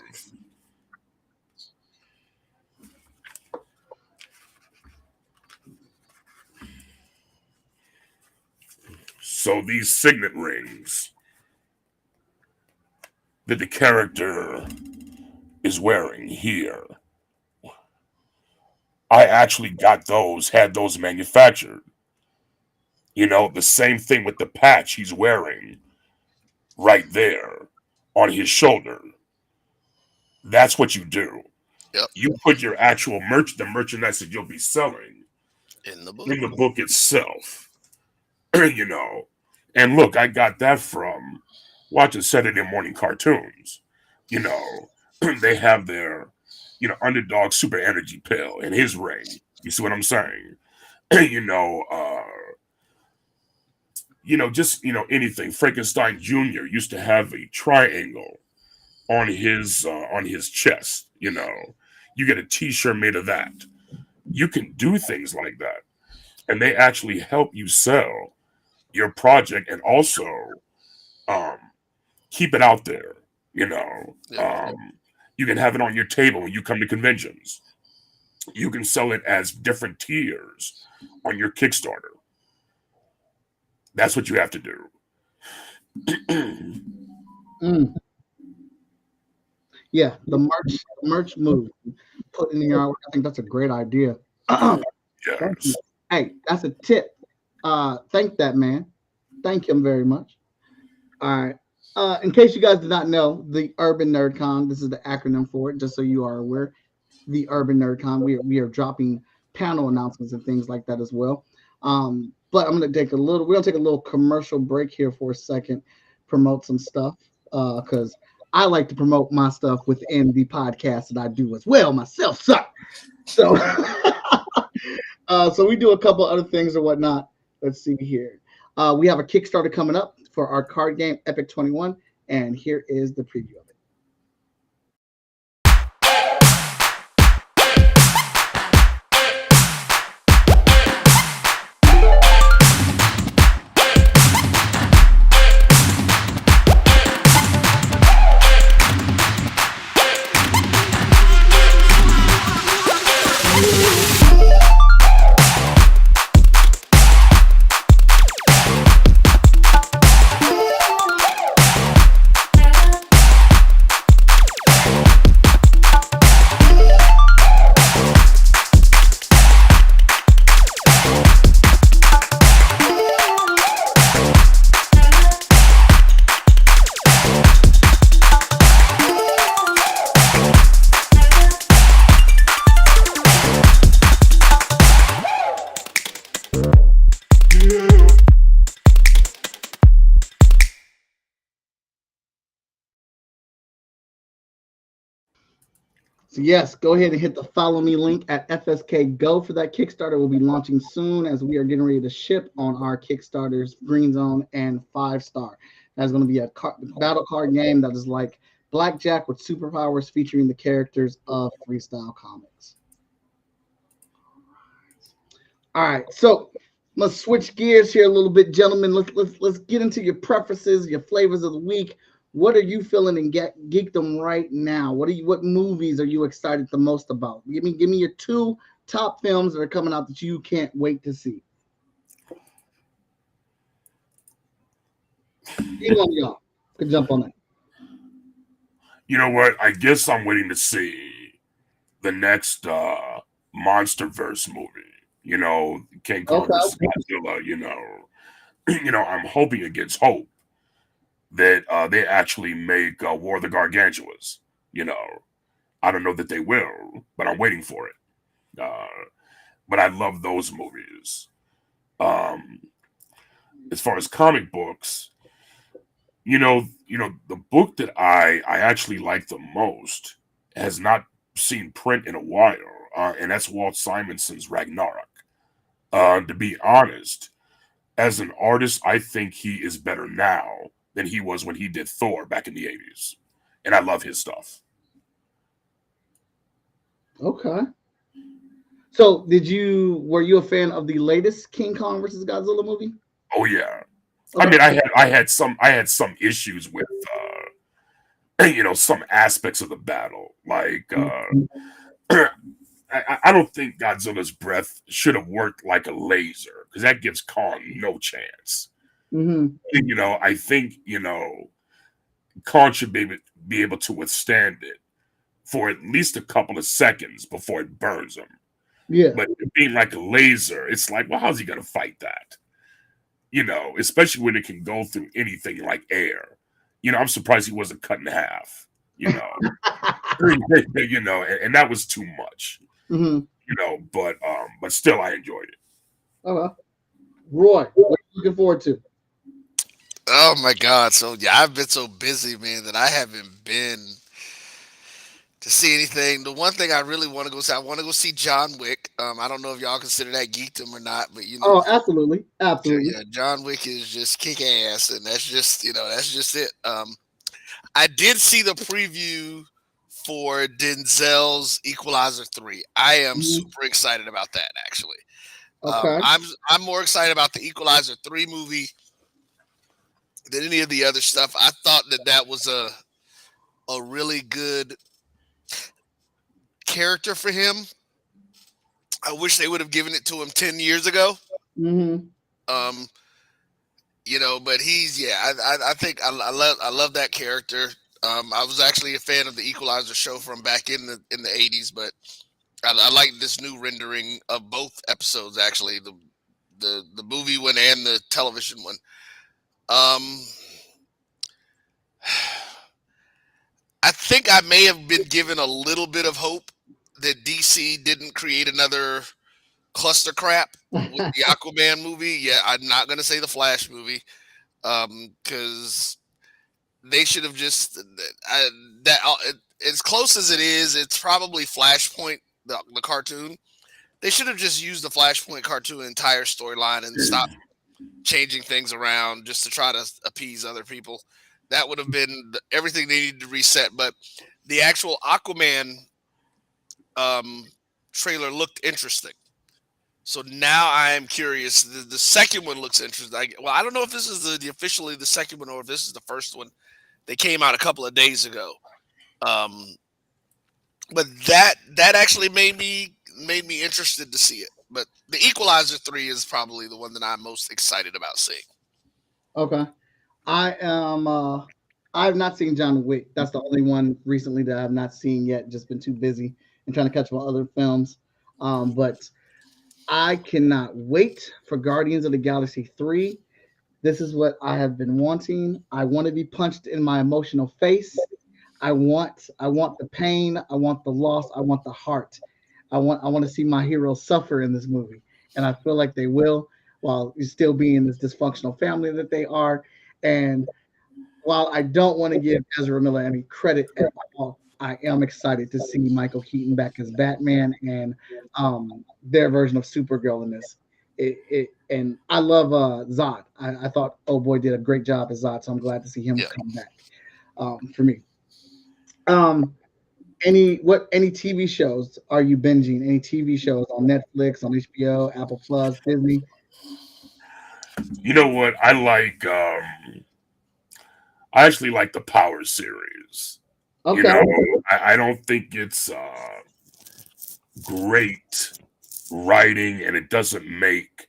So these signet rings that the character is wearing here, I actually got those, had those manufactured. You know, the same thing with the patch he's wearing right there on his shoulder. That's what you do. Yep, You put your actual the merchandise that you'll be selling in the book. in the book itself. You know, and look, I got that from watching Saturday morning cartoons. You know, they have their, you know, underdog super energy pill in his ring. You see what I'm saying? You know, just anything. Frankenstein Jr. used to have a triangle on his chest. You get a T-shirt made of that. You can do things like that, and they actually help you sell your project and also um, keep it out there. You can have it on your table when you come to conventions. You can sell it as different tiers on your Kickstarter. That's what you have to do. Yeah, the merch move. Put it in your artwork. I think that's a great idea. Yes. Hey, that's a tip. Thank that man. Thank him very much. All right. In case you guys did not know, the Urban Nerd Con, this is the acronym for it, just so you are aware. The Urban Nerd Con, we are dropping panel announcements and things like that as well. But we're gonna take a little commercial break here for a second, promote some stuff. Because I like to promote my stuff within the podcast that I do as well myself, sir. So so we do a couple other things or whatnot. Let's see here. We have a Kickstarter coming up for our card game, Epic 21, and here is the preview of it. So yes, go ahead and hit the follow me link at FSK Go for that Kickstarter. Will be launching soon as we are getting ready to ship on our Kickstarters, Green Zone and 5-star. That's going to be a battle card game that is like Blackjack with superpowers featuring the characters of Freestyle Comics. All right, so let's switch gears here a little bit, gentlemen. Let's get into your preferences, your flavors of the week. What are you feeling in geekdom right now? What movies are you excited the most about? Give me your 2 top films that are coming out that you can't wait to see. Either one of y'all could jump on that. You know what? I guess I'm waiting to see the next MonsterVerse movie. King Kong versus Godzilla. I'm hoping against hope that they actually make War of the Gargantuas. I don't know that they will, but I'm waiting for it. But I love those movies. As far as comic books, the book that I actually like the most has not seen print in a while, and that's Walt Simonson's Ragnarok. To be honest, as an artist, I think he is better now than he was when he did Thor back in the 80s. And I love his stuff. Okay. So were you a fan of the latest King Kong versus Godzilla movie? Oh yeah. Okay. I mean, I had some issues with some aspects of the battle. Like I don't think Godzilla's breath should have worked like a laser, because that gives Kong no chance. Mm-hmm. I think Kong should be able to withstand it for at least a couple of seconds before it burns him. Yeah. But it being like a laser, it's like, well, how's he gonna fight that? Especially when it can go through anything like air. I'm surprised he wasn't cut in half. And that was too much. Mm-hmm. But still, I enjoyed it. Okay. Roy, what are you looking forward to? Oh my God! So yeah, I've been so busy, man, that I haven't been to see anything. The one thing I really want to go see, I want to go see John Wick. I don't know if y'all consider that geekdom or not, but Oh, absolutely, absolutely. yeah, John Wick is just kick ass, and that's just that's just it. I did see the preview for Denzel's Equalizer 3. I am Mhm. super excited about that. Actually, Okay. I'm more excited about the Equalizer 3 movie than any of the other stuff. I thought that was a really good character for him. I wish they would have given it to him 10 years ago. Hmm. Um, but he's I think I love that character. I was actually a fan of the Equalizer show from back in the 80s, but I like this new rendering of both episodes, actually, the movie one and the television one. Um, I think I may have been given a little bit of hope that DC didn't create another cluster crap with the Aquaman movie. Yeah, I'm not gonna say the Flash movie, because they should have just that as close as it is, it's probably Flashpoint, the cartoon. They should have just used the Flashpoint cartoon entire storyline and stopped changing things around just to try to appease other people. That would have been everything they needed to reset. But the actual Aquaman trailer looked interesting. So now I am curious. The second one looks interesting. I don't know if this is the officially the second one or if this is the first one. They came out a couple of days ago. Um, but that actually made me interested to see it. But the Equalizer 3 is probably the one that I'm most excited about seeing. Okay. I am. I have not seen John Wick. That's the only one recently that I have not seen yet. Just been too busy and trying to catch up on other films. But I cannot wait for Guardians of the Galaxy 3. This is what I have been wanting. I want to be punched in my emotional face. I want the pain, I want the loss, I want the heart. I want to see my heroes suffer in this movie. And I feel like they will while still being this dysfunctional family that they are. And while I don't want to give Ezra Miller any credit at all, I am excited to see Michael Keaton back as Batman and their version of Supergirl in this. And I love Zod. I thought Oh Boy did a great job as Zod, so I'm glad to see him Yeah. come back. For me, um, any TV shows are you binging? Any TV shows on Netflix, on HBO, Apple Plus, Disney? You know what? I actually like the Power series. You Okay. know, I don't think it's great writing and it doesn't make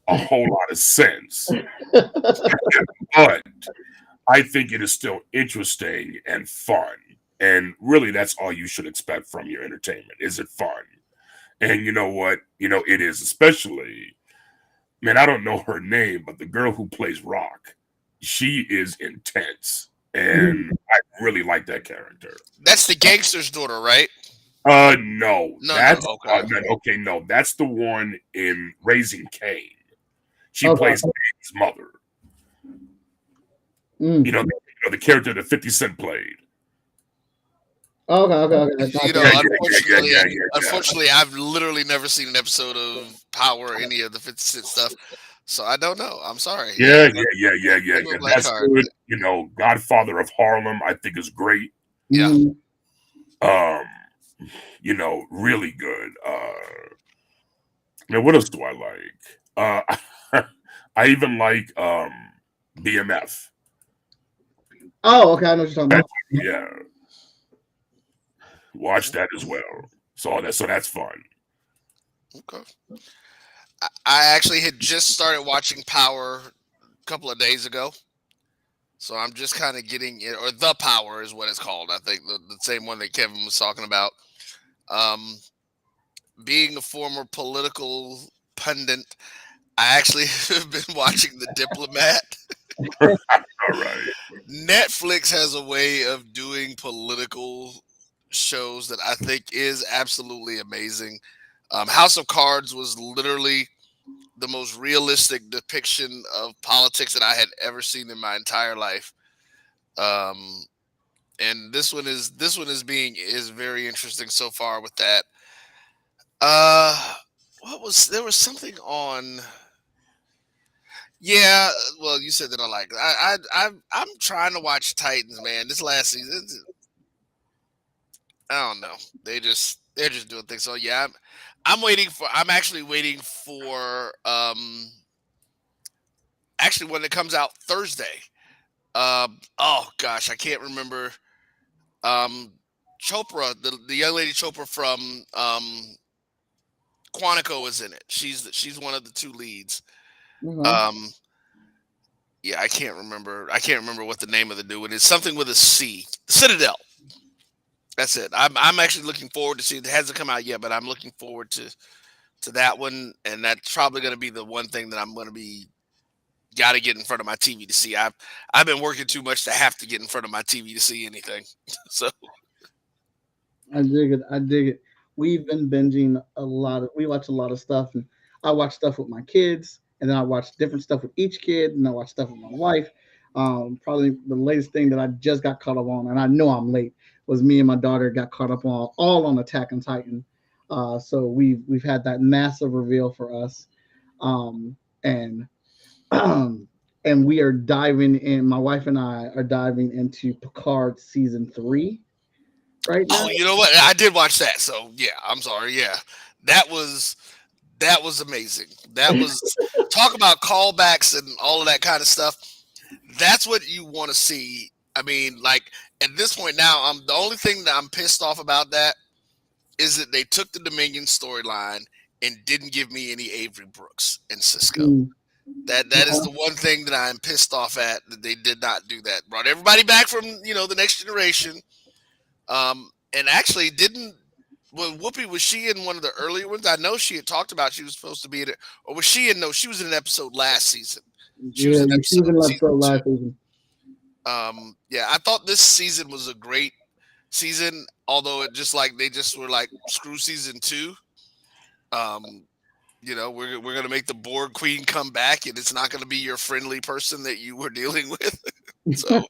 a whole lot of sense. But I think it is still interesting and fun. And really, that's all you should expect from your entertainment. Is it fun? And you know what? It is, especially, man, I don't know her name, but the girl who plays Rock, she is intense. And I really like that character. That's the gangster's daughter, right? No, No, that's okay. okay. No, that's the one in Raising Cain. She Okay. plays Cain's mother. Mm. The character that 50 Cent played. Okay. Unfortunately, I've literally never seen an episode of Power or any of the 50 Cent stuff, so I don't know. I'm sorry. Yeah. Black That's card. good. Godfather of Harlem, I think is great. Yeah. Mhm. Really good. Now what else do I like? I even like BMF. Oh, okay. I know what you're talking about. Yeah. Watch that as well. So that's fun. Okay. I actually had just started watching Power a couple of days ago, so I'm just kind of getting it. Or The Power is what it's called. I think the same one that Kevin was talking about. Being a former political pundit, I actually have been watching The Diplomat. All right. Netflix has a way of doing political shows that I think is absolutely amazing. House of Cards was literally the most realistic depiction of politics that I had ever seen in my entire life. and this one is very interesting so far with that. What was there was something on? Yeah, well, you said that I like. I'm trying to watch Titans, man. This last season, I don't know. They're just doing things. So yeah, I'm waiting for. I'm actually waiting for. Actually, when it comes out Thursday. Oh gosh, I can't remember. Um, Chopra, the young lady Chopra from Quantico is in it. She's one of the two leads. Uh-huh. Um, yeah, I can't remember. I can't remember what the name of the new one is. Something with a C. Citadel. That's it. I'm actually looking forward to see it. It hasn't come out yet, but I'm looking forward to that one, and that's probably going to be the one thing that I'm going to be got to get in front of my TV to see. I've been working too much to have to get in front of my TV to see anything. So I dig it. I dig it. We've been binging a lot of. We watch a lot of stuff, and I watch stuff with my kids, and then I watch different stuff with each kid, and I watch stuff with my wife. Probably the latest thing that I just got caught up on, and I know I'm late, was me and my daughter got caught up on all on Attack on Titan. So we've had that massive reveal for us, and and we are diving in. My wife and I are diving into Picard season 3 right now. oh, you know what? I did watch that. So yeah, I'm sorry. Yeah, that was amazing. That was talk about callbacks and all of that kind of stuff. That's what you want to see. I mean, like at this point now, I'm the only thing that I'm pissed off about that is that they took the Dominion storyline and didn't give me any Avery Brooks and Cisco. Mm, That is the one thing that I'm pissed off at that they did not do that. Brought everybody back from the next generation. And actually didn't. Well, Whoopi, was she in one of the earlier ones? I know she had talked about she was supposed to be in it, or was she in? No, she was in an episode last season. She was yeah, in she was in episode episode season last two. season. Yeah, I thought this season was a great season, although it just like they just were like screw season 2. Um, we're gonna make the Borg Queen come back, and it's not gonna be your friendly person that you were dealing with. So,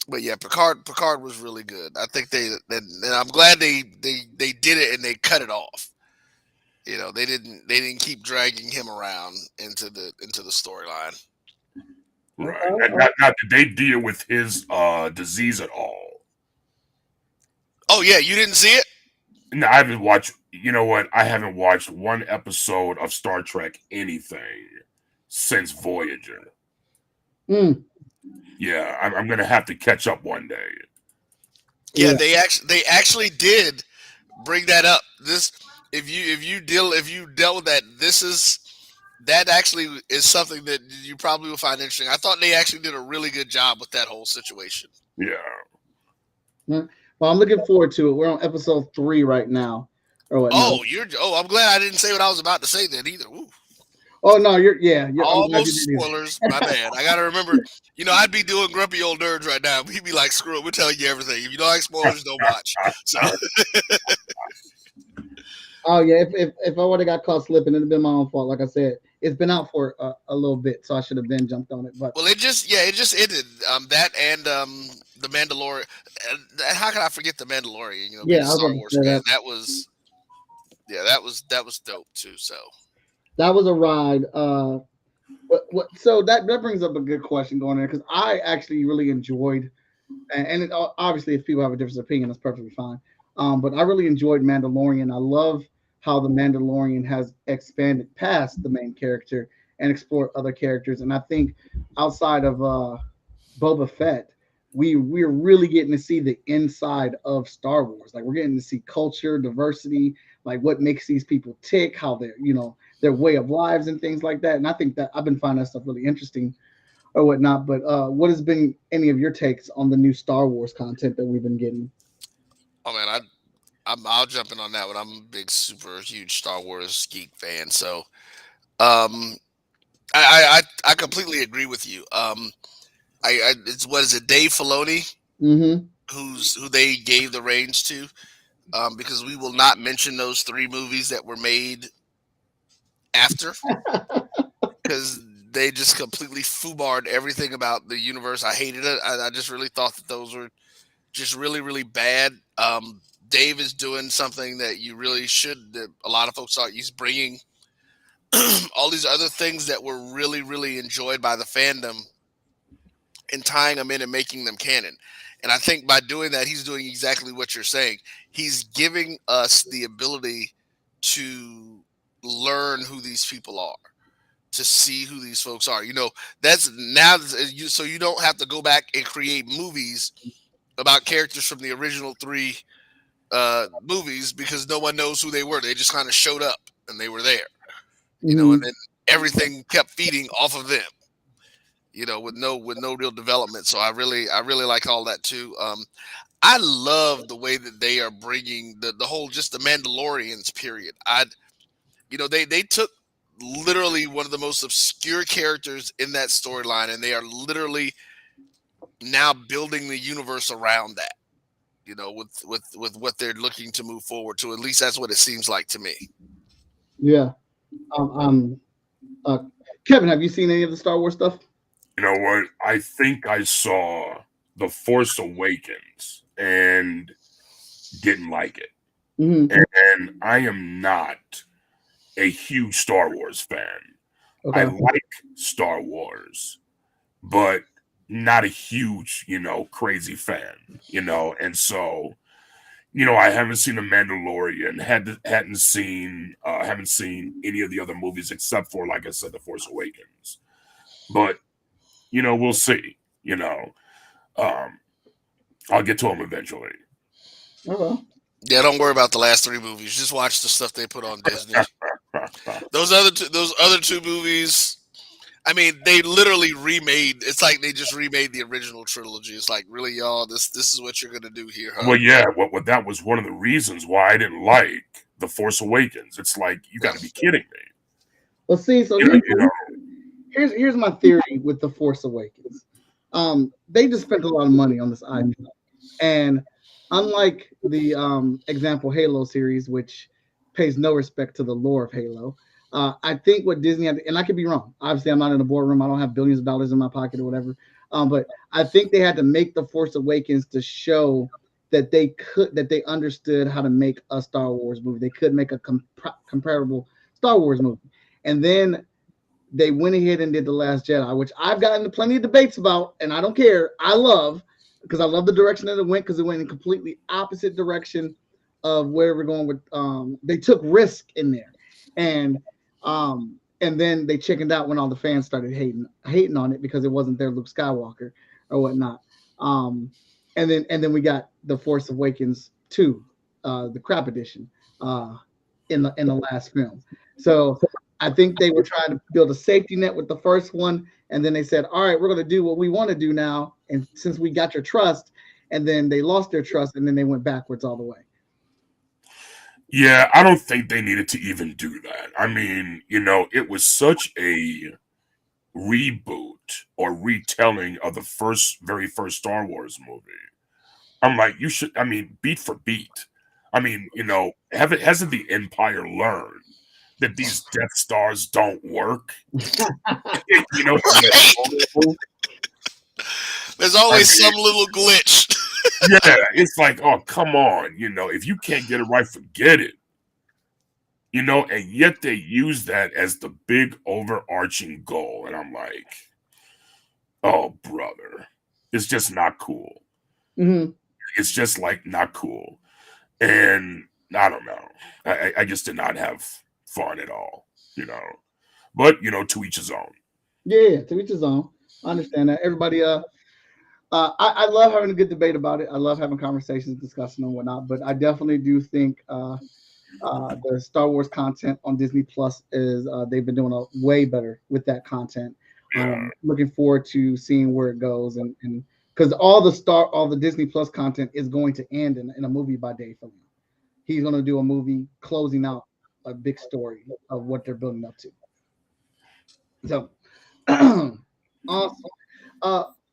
but yeah, Picard was really good. I think and I'm glad they did it and they cut it off. They didn't keep dragging him around into the storyline. Right. And not did they deal with his disease at all? Oh yeah, you didn't see it? No, I haven't watched. You know what? I haven't watched one episode of Star Trek anything since Voyager. Mm, Yeah, I'm gonna have to catch up one day. Yeah, yeah. they actually did bring that up. This if you dealt with that, that actually is something that you probably will find interesting. I thought they actually did a really good job with that whole situation. Yeah. Well, I'm looking forward to it. We're on episode 3 right now, or what? Oh, I'm glad I didn't say what I was about to say then either. Ooh. Oh no, you're. I'm glad Almost you did. spoilers. My bad. I gotta remember. I'd be doing grumpy old nerds right now. We'd be like, screw it. We're telling you everything. If you don't like spoilers, don't watch. So Oh yeah, if I would have got caught slipping, it'd have been my own fault. Like I said, it's been out for a little bit, so I should have been jumped on it. But well, it just ended. That and the Mandalorian. How can I forget the Mandalorian? yeah, Being I a was Star going to Wars say fan. that. That was dope too. So That was a ride. So that brings up a good question going there, because I actually really enjoyed, and obviously if people have a different opinion, that's perfectly fine. But I really enjoyed Mandalorian. I love how the Mandalorian has expanded past the main character and explored other characters. And I think outside of Boba Fett, we're really getting to see the inside of Star Wars. Like we're getting to see culture, diversity, like what makes these people tick, how they're their way of lives and things like that. And I think that I've been finding that stuff really interesting or whatnot. But what has been any of your takes on the new Star Wars content that we've been getting? oh man, I'll jump in on that one. I'm a big, super huge Star Wars geek fan. So um, I completely agree with you. It's what is it, Dave Filoni, Mm-hmm. who they gave the reins to, because we will not mention those 3 movies that were made after, because they just completely foobarred everything about the universe. I hated it. I just really thought that those were just really, really bad. Dave is doing something that you really should. That a lot of folks thought he's bringing all these other things that were really, really enjoyed by the fandom and tying them in and making them canon. And I think by doing that, he's doing exactly what you're saying. He's giving us the ability to learn who these people are, to see who these folks are. That's now so you don't have to go back and create movies about characters from the original 3 movies because no one knows who they were. They just kind of showed up and they were there, and then everything kept feeding off of them, with no real development. So I really like all that too. I love the way that they are bringing the whole just the Mandalorians period. They took literally one of the most obscure characters in that storyline, and they are literally now building the universe around that. With what they're looking to move forward to. At least that's what it seems like to me. Yeah. Kevin, have you seen any of the Star Wars stuff? You know what? I think I saw The Force Awakens and didn't like it. And I am not a huge Star Wars fan. Okay. I like Star Wars, but not a huge, crazy fan, and so, I haven't seen The Mandalorian, haven't seen any of the other movies except for, like I said, The Force Awakens. But, we'll see, I'll get to them eventually. Okay. Yeah, don't worry about the last 3 movies. Just watch the stuff they put on Disney. Those other two movies, I mean, they literally remade. It's like they just remade the original trilogy. It's like, really, y'all, this is what you're gonna do here, huh? Well, yeah. What that was one of the reasons why I didn't like The Force Awakens. It's like, you got to be kidding me. Well, see, so here's my theory with The Force Awakens. They just spent a lot of money on this IP, and unlike the example Halo series, which pays no respect to the lore of Halo. I think what Disney had, and I could be wrong. Obviously, I'm not in a boardroom. I don't have billions of dollars in my pocket or whatever. But I think they had to make The Force Awakens to show that they understood how to make a Star Wars movie. They could make a comparable Star Wars movie. And then they went ahead and did The Last Jedi, which I've gotten plenty of debates about, and I don't care. I love the direction that it went, because it went in a completely opposite direction of where we're going with. They took risk in there. And then they chickened out when all the fans started hating on it because it wasn't their Luke Skywalker or whatnot. And then we got The Force Awakens 2, the crap edition, in the last film. So I think they were trying to build a safety net with the first one, and then they said, all right, we're going to do what we want to do now, and since we got your trust, and then they lost their trust, and then they went backwards all the way. Yeah, I don't think they needed to even do that. I mean, it was such a reboot or retelling of the very first Star Wars movie. I'm like, beat for beat. I mean, hasn't the Empire learned that these Death Stars don't work? There's always some little glitch. Yeah, it's like, oh, come on. If you can't get it right, forget it. And yet they use that as the big overarching goal. And I'm like, oh, brother, it's just not cool. Mm-hmm. It's just like not cool. And I don't know. I just did not have fun at all, But, to each his own. Yeah, to each his own. I understand that. Everybody, I love having a good debate about it. I love having conversations, discussing and whatnot. But I definitely do think the Star Wars content on Disney Plus is they've been doing a way better with that content. Looking forward to seeing where it goes, and because all the Disney Plus content is going to end in a movie by Dave Filoni. He's going to do a movie closing out a big story of what they're building up to. So, awesome.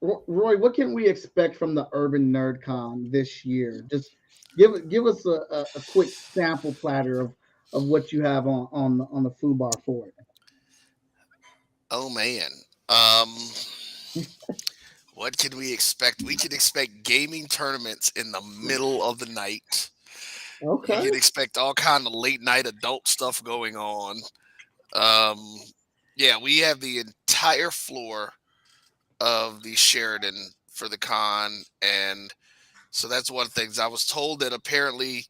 Roy, what can we expect from the Urban Nerd Con this year? Just give us a quick sample platter of what you have on the food bar for it. Oh man. Um, what can we expect? We can expect gaming tournaments in the middle of the night. You Okay. can expect all kind of late night adult stuff going on. Um, yeah, we have the entire floor of the Sheridan for the con, and so that's one thing. I was told that apparently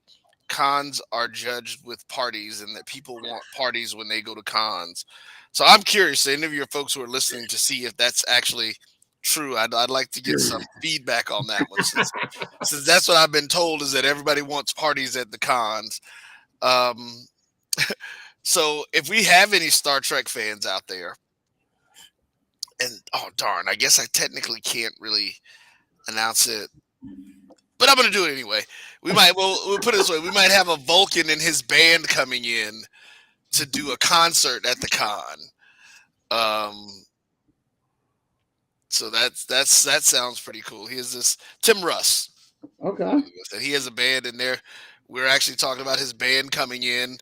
cons are judged with parties, and that people want parties when they go to cons. So I'm curious, any of your folks who are listening, to see if that's actually true. I'd like to get some feedback on that one, since that's what I've been told, is that everybody wants parties at the cons. Um, so if we have any Star Trek fans out there, and oh darn, I guess I technically can't really announce it, but I'm gonna do it anyway. We'll put it this way: we might have a Vulcan and his band coming in to do a concert at the con. Um, so that sounds pretty cool. He has this Tim Russ. Okay. He has a band in there. We're actually talking about his band coming in.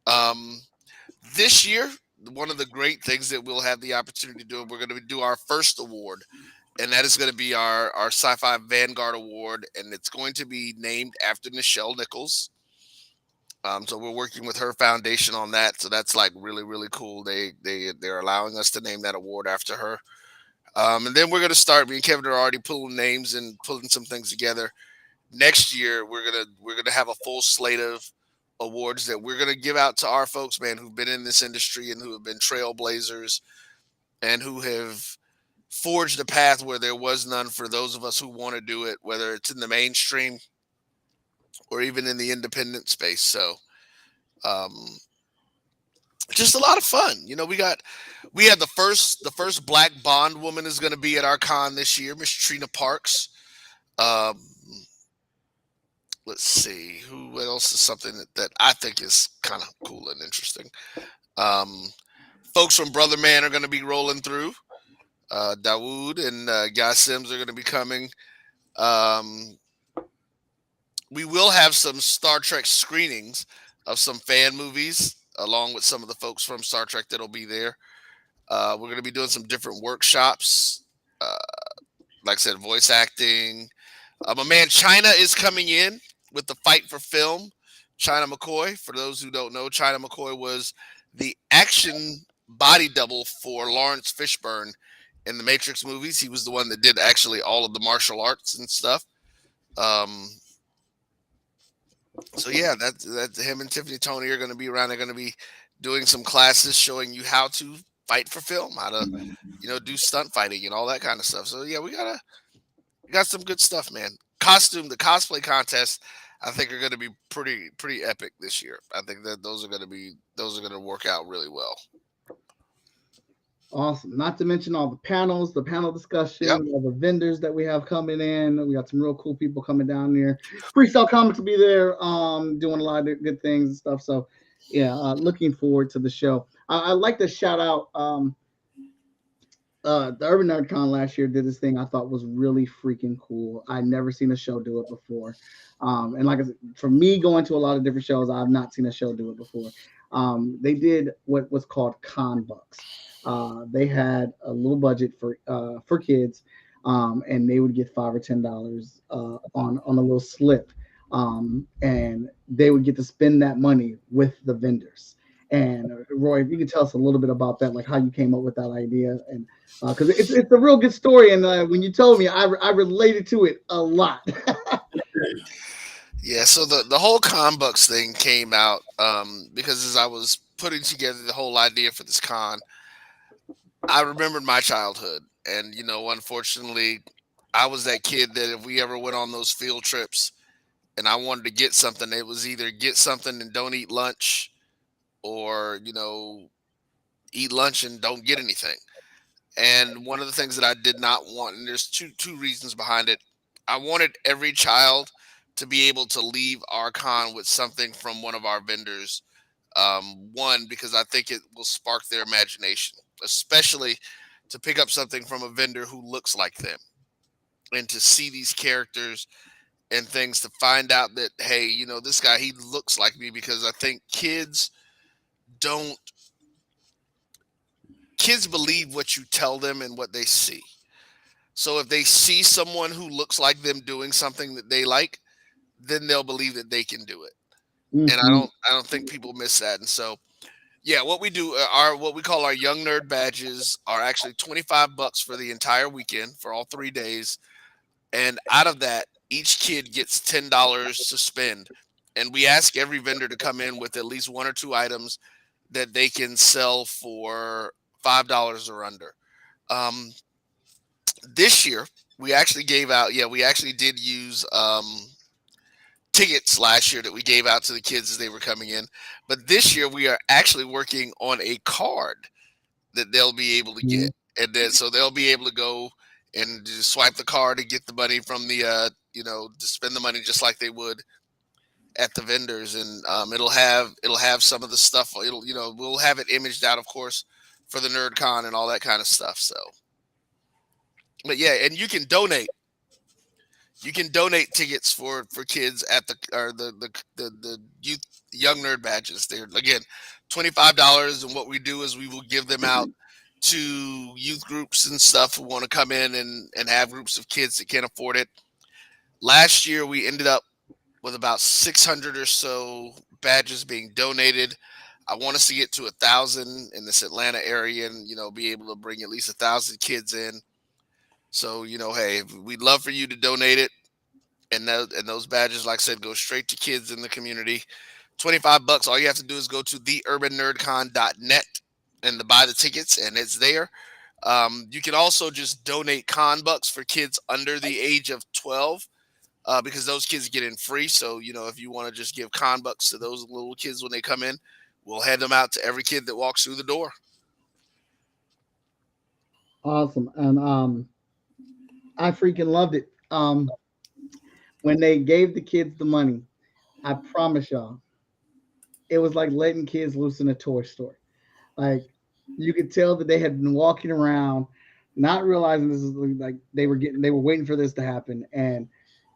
Um, this year, one of the great things that we'll have the opportunity to do, we're going to do our first award, and that is going to be our Sci-Fi Vanguard Award, and it's going to be named after Nichelle Nichols. So we're working with her foundation on that. So that's like really really cool. They're allowing us to name that award after her. And then we're going to start. Me and Kevin are already pulling names and pulling some things together. Next year we're gonna have a full slate of awards that we're gonna give out to our folks, man, who've been in this industry and who have been trailblazers and who have forged a path where there was none for those of us who want to do it, whether it's in the mainstream or even in the independent space. So um, just a lot of fun. We had the first black Bond woman is going to be at our con this year, Miss Trina Parks. Um, let's see what else is something that I think is kind of cool and interesting. Um, folks from Brother Man are going to be rolling through. Dawood and Guy Sims are going to be coming. Um, we will have some Star Trek screenings of some fan movies, along with some of the folks from Star Trek that'll be there. We're going to be doing some different workshops, uh, like I said, voice acting. My man China is coming in with the Fight for Film. China McCoy, for those who don't know, China McCoy was the action body double for Lawrence Fishburne in the Matrix movies. He was the one that did actually all of the martial arts and stuff. Um, so yeah, that him and Tiffany Tony are going to be around. They're going to be doing some classes showing you how to fight for film, how to do stunt fighting and all that kind of stuff. So yeah, we got some good stuff, man. The cosplay contest, I think are going to be pretty epic this year. I think that those are going to work out really well. Awesome. Not to mention all the panels, the panel discussion, Yep. all the vendors that we have coming in. We got some real cool people coming down there. Freestyle Comics will be there, doing a lot of good things and stuff. So, yeah, looking forward to the show. I'd like to shout out the Urban Nerd Con last year did this thing I thought was really freaking cool. I'd never seen a show do it before. And like I said, for me going to a lot of different shows, I've not seen a show do it before. They did what was called Con Bucks. They had a little budget for kids, and they would get $5 or $10 on a little slip, and they would get to spend that money with the vendors. And Roy, if you could tell us a little bit about that, like how you came up with that idea, and because it's a real good story, and when you told me, I related to it a lot. Yeah, so the whole Conbucks thing came out because as I was putting together the whole idea for this con, I remembered my childhood, and unfortunately, I was that kid that if we ever went on those field trips and I wanted to get something, it was either get something and don't eat lunch, or eat lunch and don't get anything. And one of the things that I did not want, and there's two reasons behind it, I wanted every child to be able to leave our con with something from one of our vendors. One, because I think it will spark their imagination, especially to pick up something from a vendor who looks like them, and to see these characters and things, to find out that, hey, this guy, he looks like me. Because I think kids don't kids believe what you tell them and what they see. So if they see someone who looks like them doing something that they like, then they'll believe that they can do it. And Mm-hmm. I don't think people miss that. And so, yeah, what we do are what we call our young nerd badges are actually $25 for the entire weekend for all 3 days. And out of that, each kid gets $10 to spend. And we ask every vendor to come in with at least one or two items that they can sell for $5 or under. Um, this year, we actually gave out, yeah, we actually did use tickets last year that we gave out to the kids as they were coming in. But this year, we are actually working on a card that they'll be able to get. And then so they'll be able to go and just swipe the card and get the money from the, to spend the money just like they would at the vendors. And it'll have some of the stuff. We'll have it imaged out, of course, for the NerdCon and all that kind of stuff. So, but yeah, and you can donate. You can donate tickets for kids at the youth young nerd badges. They're again $25, and what we do is we will give them out to youth groups and stuff who want to come in and have groups of kids that can't afford it. Last year we ended up with about 600 or so badges being donated. I want us to get to 1,000 in this Atlanta area, and be able to bring at least 1,000 kids in. So hey, we'd love for you to donate it, and those badges, like I said, go straight to kids in the community. $25. All you have to do is go to theurbannerdcon.net and to buy the tickets, and it's there. You can also just donate con bucks for kids under the age of 12. Because those kids get in free. So, if you want to just give con bucks to those little kids when they come in, we'll hand them out to every kid that walks through the door. Awesome. And I freaking loved it. When they gave the kids the money, I promise y'all, it was like letting kids loose in a toy store. Like, you could tell that they had been walking around, not realizing this is like they were waiting for this to happen. And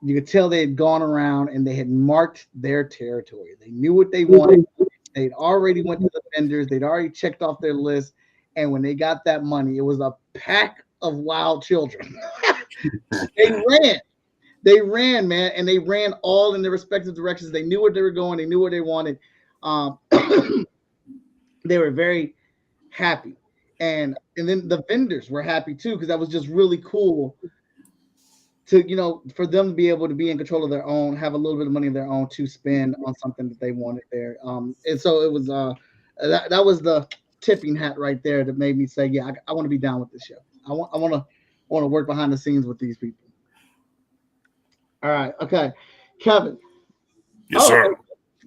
you could tell they had gone around and they had marked their territory. They knew what they wanted. They'd already went to the vendors. They'd already checked off their list. And when they got that money, it was a pack of wild children. They ran, man, and they ran all in their respective directions. They knew where they were going. They knew what they wanted. They were very happy. And then the vendors were happy too, because that was just really cool to, for them to be able to be in control of their own, have a little bit of money of their own to spend on something that they wanted there. And so it was that was the tipping hat right there that made me say, yeah, I want to be down with this show. I want to work behind the scenes with these people. All right, okay, Kevin. Yes, sir.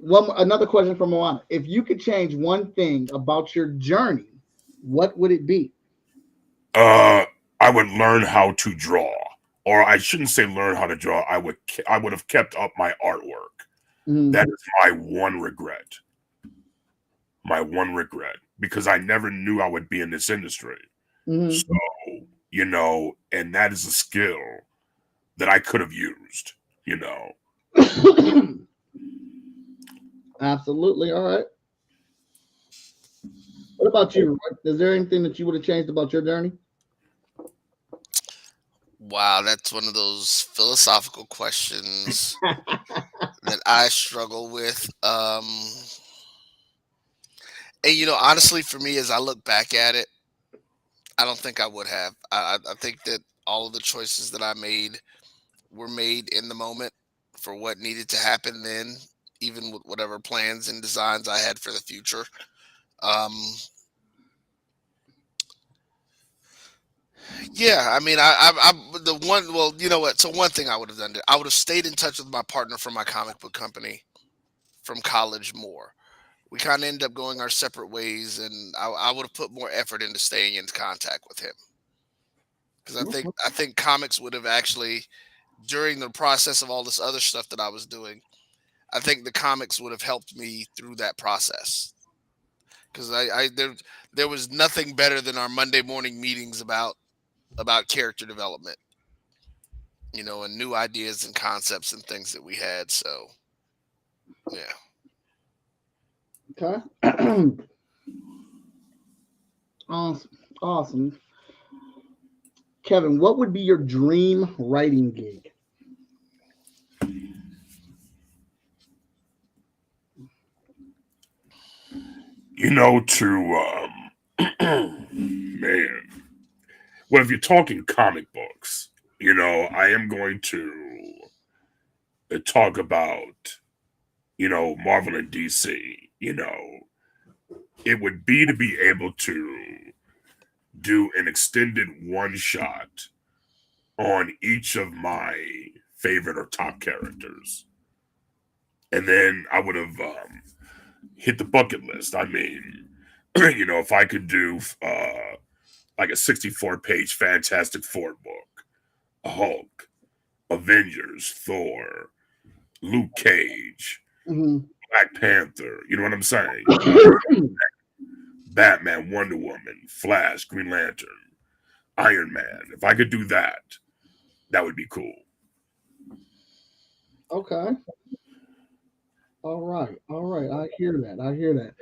Another question from Moana. If you could change one thing about your journey, what would it be? I would learn how to draw, or I shouldn't say learn how to draw. I would have kept up my artwork. Mm-hmm. That is my one regret. My one regret, because I never knew I would be in this industry. Mm-hmm. So, and that is a skill that I could have used, Absolutely. All right. What about you? Is there anything that you would have changed about your journey? Wow, that's one of those philosophical questions that I struggle with. And honestly, for me, as I look back at it, I don't think I would have. I think that all of the choices that I made were made in the moment for what needed to happen then, even with whatever plans and designs I had for the future. Yeah, I mean, So one thing I would have done, I would have stayed in touch with my partner from my comic book company from college more. We kind of ended up going our separate ways, and I would have put more effort into staying in contact with him, because I think comics would have actually, during the process of all this other stuff that I was doing, I think the comics would have helped me through that process. Because there was nothing better than our Monday morning meetings about character development, and new ideas and concepts and things that we had. So, yeah. Okay. Awesome. Awesome. Kevin, what would be your dream writing gig? You know, to man. Well, if you're talking comic books, I am going to talk about, Marvel and DC. It would be to be able to do an extended one shot on each of my favorite or top characters. And then I would have hit the bucket list. I mean, if I could do like a 64-page Fantastic Four book, Hulk, Avengers, Thor, Luke Cage, Mhm. Black Panther, you know what I'm saying? Batman, Wonder Woman, Flash, Green Lantern, Iron Man. If I could do that, that would be cool. Okay. All right. All right. I hear that. I hear that.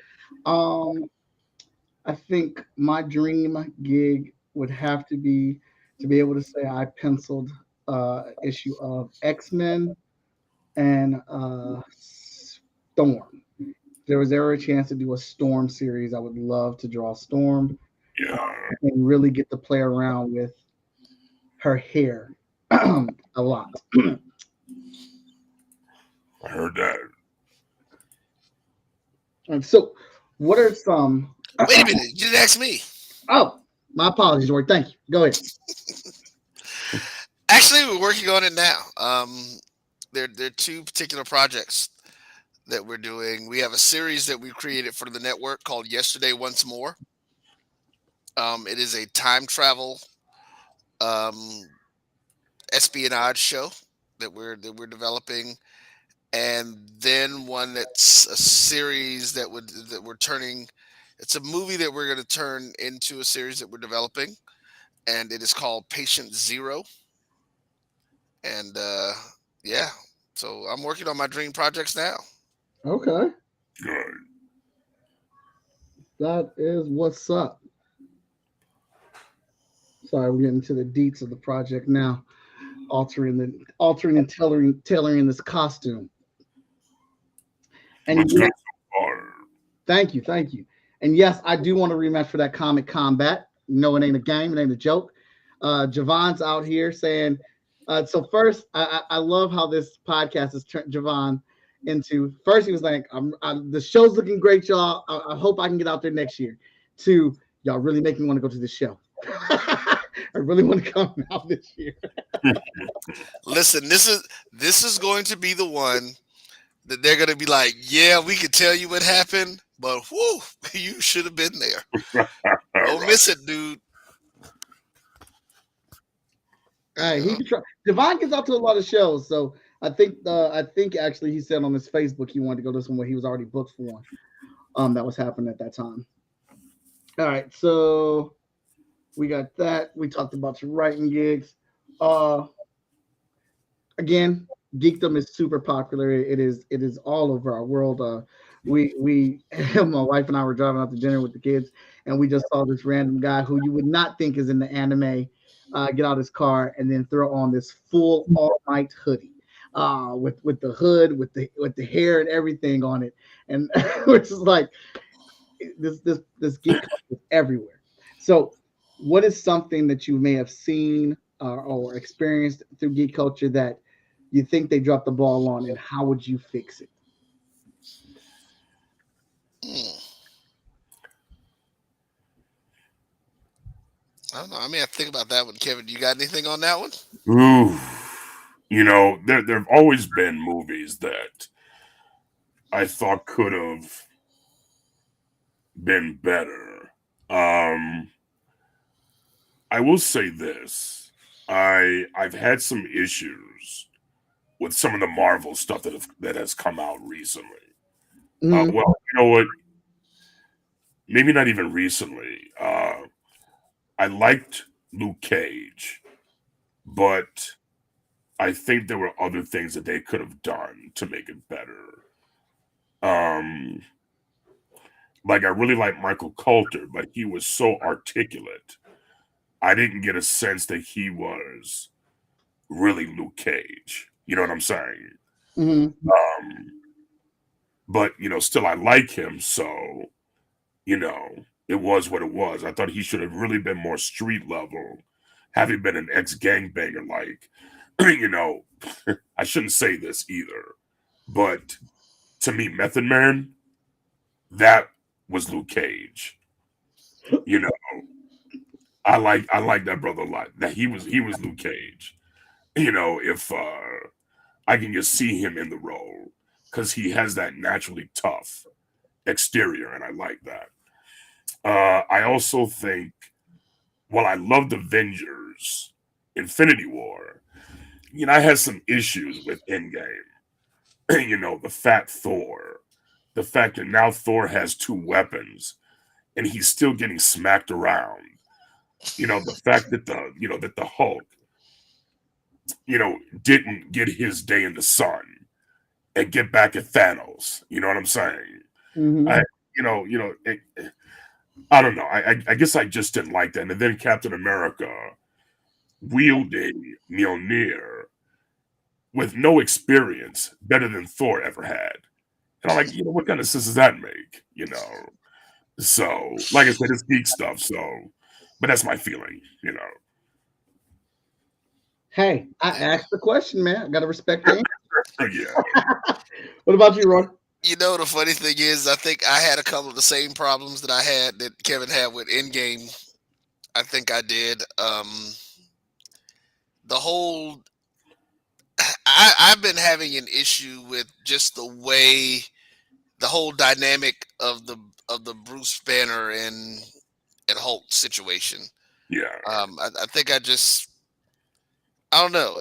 I think my dream gig would have to be able to say I penciled issue of X-Men and Storm. If there was ever a chance to do a Storm series, I would love to draw Storm Yeah, and really get to play around with her hair a lot. I heard that. And so, what are some? Wait a minute, you didn't ask me. Oh, my apologies, Roy. Thank you. Go ahead. Actually, we're working on it now. There are two particular projects that we're doing. We have a series that we created for the network called Yesterday Once More. It is a time travel um, espionage show that we're developing, and then one that's a series that we're turning. It's a movie that we're going to turn into a series that we're developing, and it is called Patient Zero. And yeah, so I'm working on my dream projects now. Okay, Good. that is what's up. Sorry, we're getting to the deets of the project now. Altering and tailoring this costume. And Looks yeah, good so far. thank you. And yes, I do want a rematch for that Comic Combat. No, it ain't a game, it ain't a joke. Javon's out here saying, so first, I love how this podcast has turned Javon into. First, he was like, the show's looking great, y'all. I hope I can get out there next year. To y'all really make me want to go to the show. I really want to come out this year. Listen, this is going to be the one that they're going to be like, yeah, we could tell you what happened, but whoo, you should have been there. All Don't right. miss it, dude. All right, he Yeah. can try. Javon gets out to a lot of shows, so I think actually he said on his Facebook he wanted to go to somewhere he was already booked for one. That was happening at that time. All right, so we got that. We talked about your writing gigs. Uh, again, geekdom is super popular. It is all over our world. We my wife and I were driving out to dinner with the kids, and we just saw this random guy who you would not think is in the anime get out his car and then throw on this full all night hoodie. With the hood, with the hair and everything on it, and which is like this geek culture is everywhere. So, what is something that you may have seen or experienced through geek culture that you think they dropped the ball on, and how would you fix it? Hmm. I don't know. I mean, I think about that one, Kevin. You got anything on that one? Ooh. There have always been movies that I thought could have been better. Um, I will say this: I've had some issues with some of the Marvel stuff that has come out recently. Mhm. Well, you know what? Maybe not even recently. I liked Luke Cage, but I think there were other things that they could have done to make it better. Um, Like I really like Michael Coulter, but he was so articulate. I didn't get a sense that he was really Luke Cage. You know what I'm saying? Mm-hmm. But still I like him, so it was what it was. I thought he should have really been more street level, having been an ex-gangbanger. Like, I shouldn't say this either, but to me, Method Man, that was Luke Cage. I like that brother a lot. That he was Luke Cage. If I can just see him in the role because he has that naturally tough exterior, and I like that. I also think, while I loved Avengers, Infinity War, I had some issues with Endgame. The fat Thor, the fact that now Thor has two weapons, and he's still getting smacked around. The fact that the Hulk, didn't get his day in the sun and get back at Thanos. You know what I'm saying? Mm-hmm. I don't know. I guess I just didn't like that. And then Captain America wielding Mjolnir with no experience, better than Thor ever had. And I'm like, what kind of sense does that make? So, like I said, it's geek stuff. So, but that's my feeling. Hey, I asked the question, man. I gotta respect the answer. Yeah. What about you, Roy? The funny thing is, I think I had a couple of the same problems that I had that Kevin had with Endgame. I think I did. The whole I've been having an issue with just the way the whole dynamic of the Bruce Banner and Hulk situation. Yeah. I think I don't know.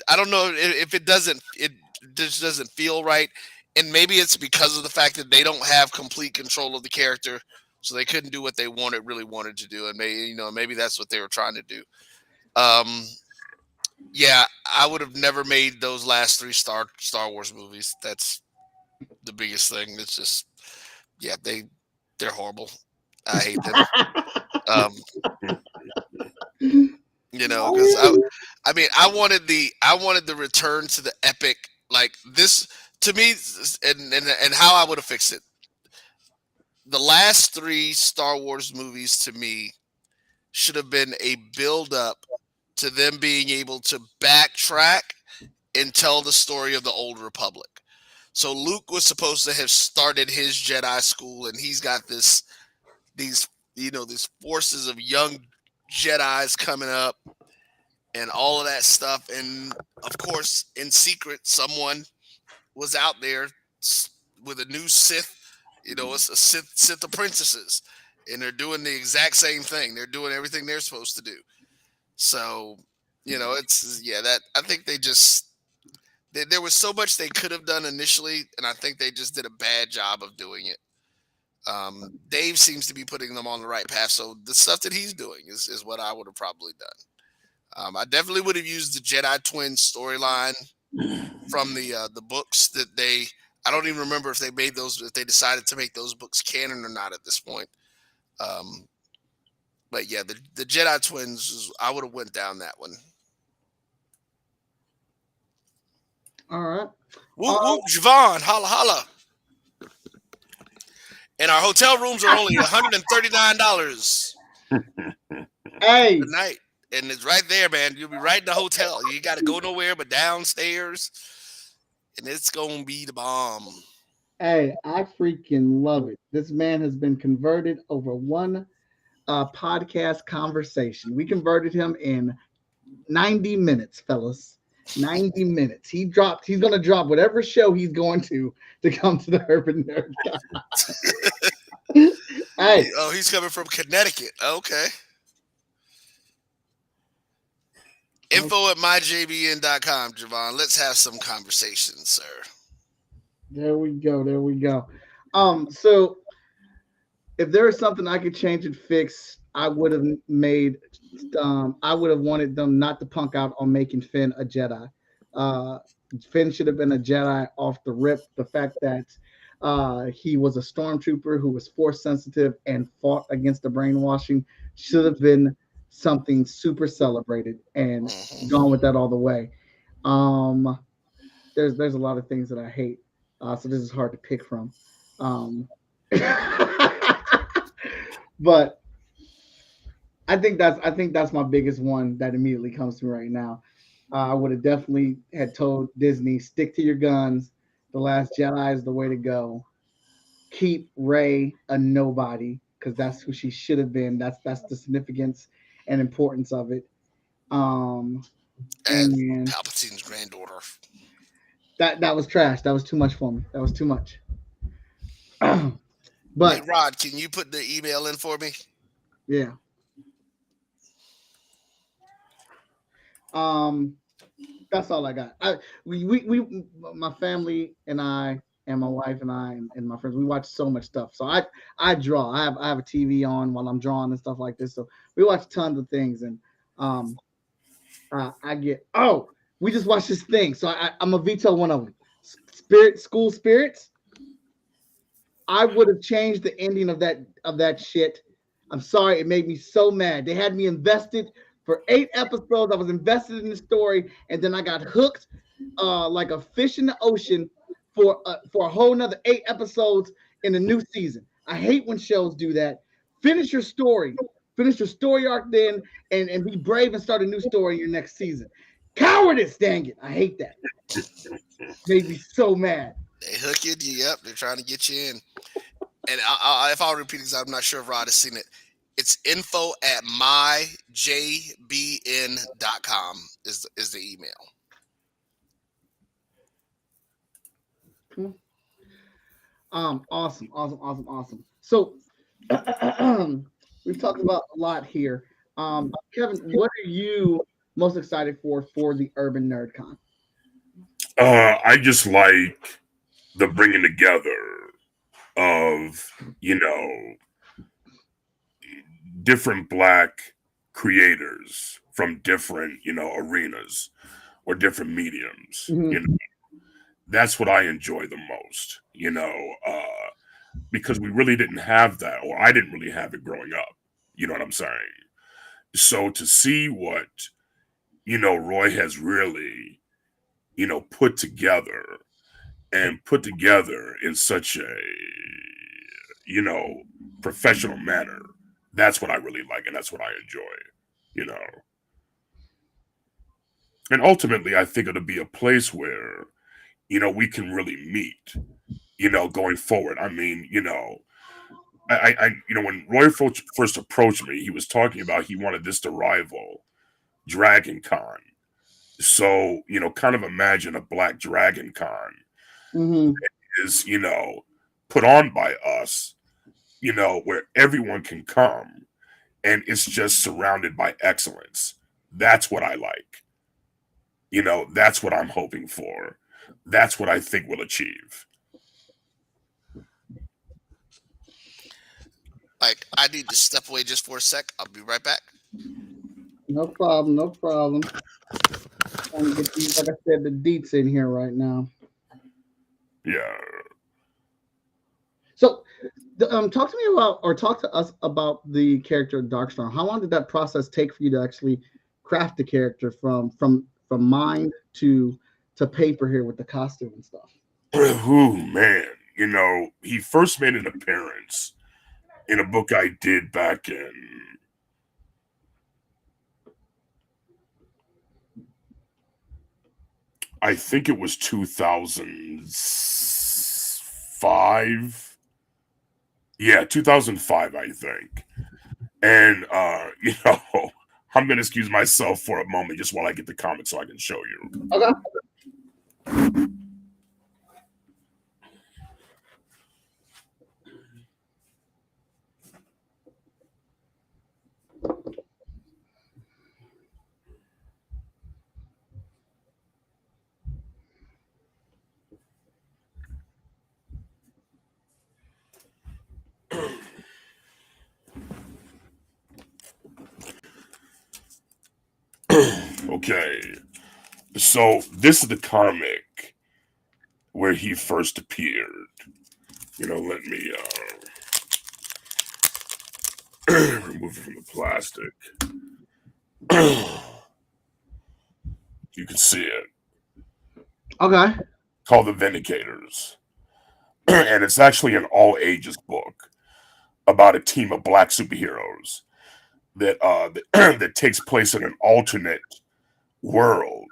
I don't know if it just doesn't feel right. And maybe it's because of the fact that they don't have complete control of the character, so they couldn't do what they really wanted to do, and maybe that's what they were trying to do. Yeah, I would have never made those last 3 Star Wars movies. That's the biggest thing. It's just, yeah, they're horrible. I hate them. Because I wanted the return to the epic, like this to me, and how I would have fixed it. The last 3 Star Wars movies to me should have been a build up to them being able to backtrack and tell the story of the Old Republic. So Luke was supposed to have started his Jedi school, and he's got these forces of young Jedis coming up and all of that stuff. And of course, in secret, someone was out there with a new Sith, a Sith apprentices, and they're doing the exact same thing. They're doing everything they're supposed to do. So, that I think there was so much they could have done initially, and I think they just did a bad job of doing it. Dave seems to be putting them on the right path, so the stuff that he's doing is what I would have probably done. I definitely would have used the Jedi twins storyline from the books that I don't even remember if they decided to make those books canon or not at this point. But yeah, the Jedi twins, I would have went down that one. All right. Whoop, whoop, Javon, holla, holla. And our hotel rooms are only $139 Hey. a night. And it's right there, man. You'll be right in the hotel. You got to go nowhere but downstairs. And it's going to be the bomb. Hey, I freaking love it. This man has been converted over one podcast conversation. We converted him in 90 minutes, fellas. 90 minutes. He's going to drop whatever show he's going to come to the Urban Nerd. Hey. Oh, he's coming from Connecticut. Okay. Info at myjbn.com, Javon. Let's have some conversations, sir. There we go. So if there was something I could change and fix, I would have wanted them not to punk out on making Finn a Jedi. Finn should have been a Jedi off the rip. The fact that He was a stormtrooper who was force sensitive and fought against the brainwashing. Should have been something super celebrated and gone with that all the way. Um, there's a lot of things that I hate, so this is hard to pick from. But I think that's my biggest one that immediately comes to me right now. I would have definitely had told Disney, stick to your guns. The Last Jedi is the way to go. Keep Rey a nobody because that's who she should have been. That's the significance and importance of it. And And Palpatine's granddaughter. that was trash. That was too much for me. That was too much. Hey, But Rod, can you put the email in for me? yeah. That's all I got. My family and I and my wife and I and my friends, we watch so much stuff. So I draw. I have a TV on while I'm drawing and stuff like this. So we watch tons of things, and I get we just watched this thing. So I'm a veto one of them. School Spirits. I would have changed the ending of that shit. I'm sorry, it made me so mad. They had me invested for 8 episodes. I was invested in the story, and then I got hooked like a fish in the ocean for a whole nother 8 episodes in the new season. I hate when shows do that. Finish your story arc then, and be brave and start a new story in your next season. Cowardice, dang it! I hate that. Made me so mad. They hook you. Yep, they're trying to get you in. And if I'll repeat, because I'm not sure if Rod has seen it, it's info@myjbn.com is the email. Awesome. So we've talked about a lot here. Kevin, what are you most excited for the Urban Nerd Con? I just like the bringing together of, different Black creators from different, arenas or different mediums. That's what I enjoy the most, because we really didn't have that, or I didn't really have it growing up. You know what I'm saying? So to see what, Roy has really, put together in such a, professional manner, that's what I really like, and that's what I enjoy, And ultimately, I think it'll be a place where, we can really meet, going forward. I mean, I when Roy first approached me, he was talking about he wanted this to rival Dragon Con. So, kind of imagine a Black Dragon Con is, put on by us, where everyone can come and it's just surrounded by excellence. That's what I like. That's what I'm hoping for. That's what I think we'll achieve. Like, I need to step away just for a sec. I'll be right back. No problem. Trying to get these, like I said, the deets in here right now. Yeah. So, talk to me about, or talk to us about the character Darkstar. How long did that process take for you to actually craft the character from mind to paper here with the costume and stuff? Oh man, he first made an appearance in a book I did back in I think it was 2005. Yeah, 2005, I think. And I'm gonna excuse myself for a moment just while I get the comic so I can show you. Okay. Okay. So this is the comic where he first appeared. Let me remove it from the plastic. You can see it. Okay. Called The Vindicators. And it's actually an all ages book about a team of black superheroes that that takes place in an alternate world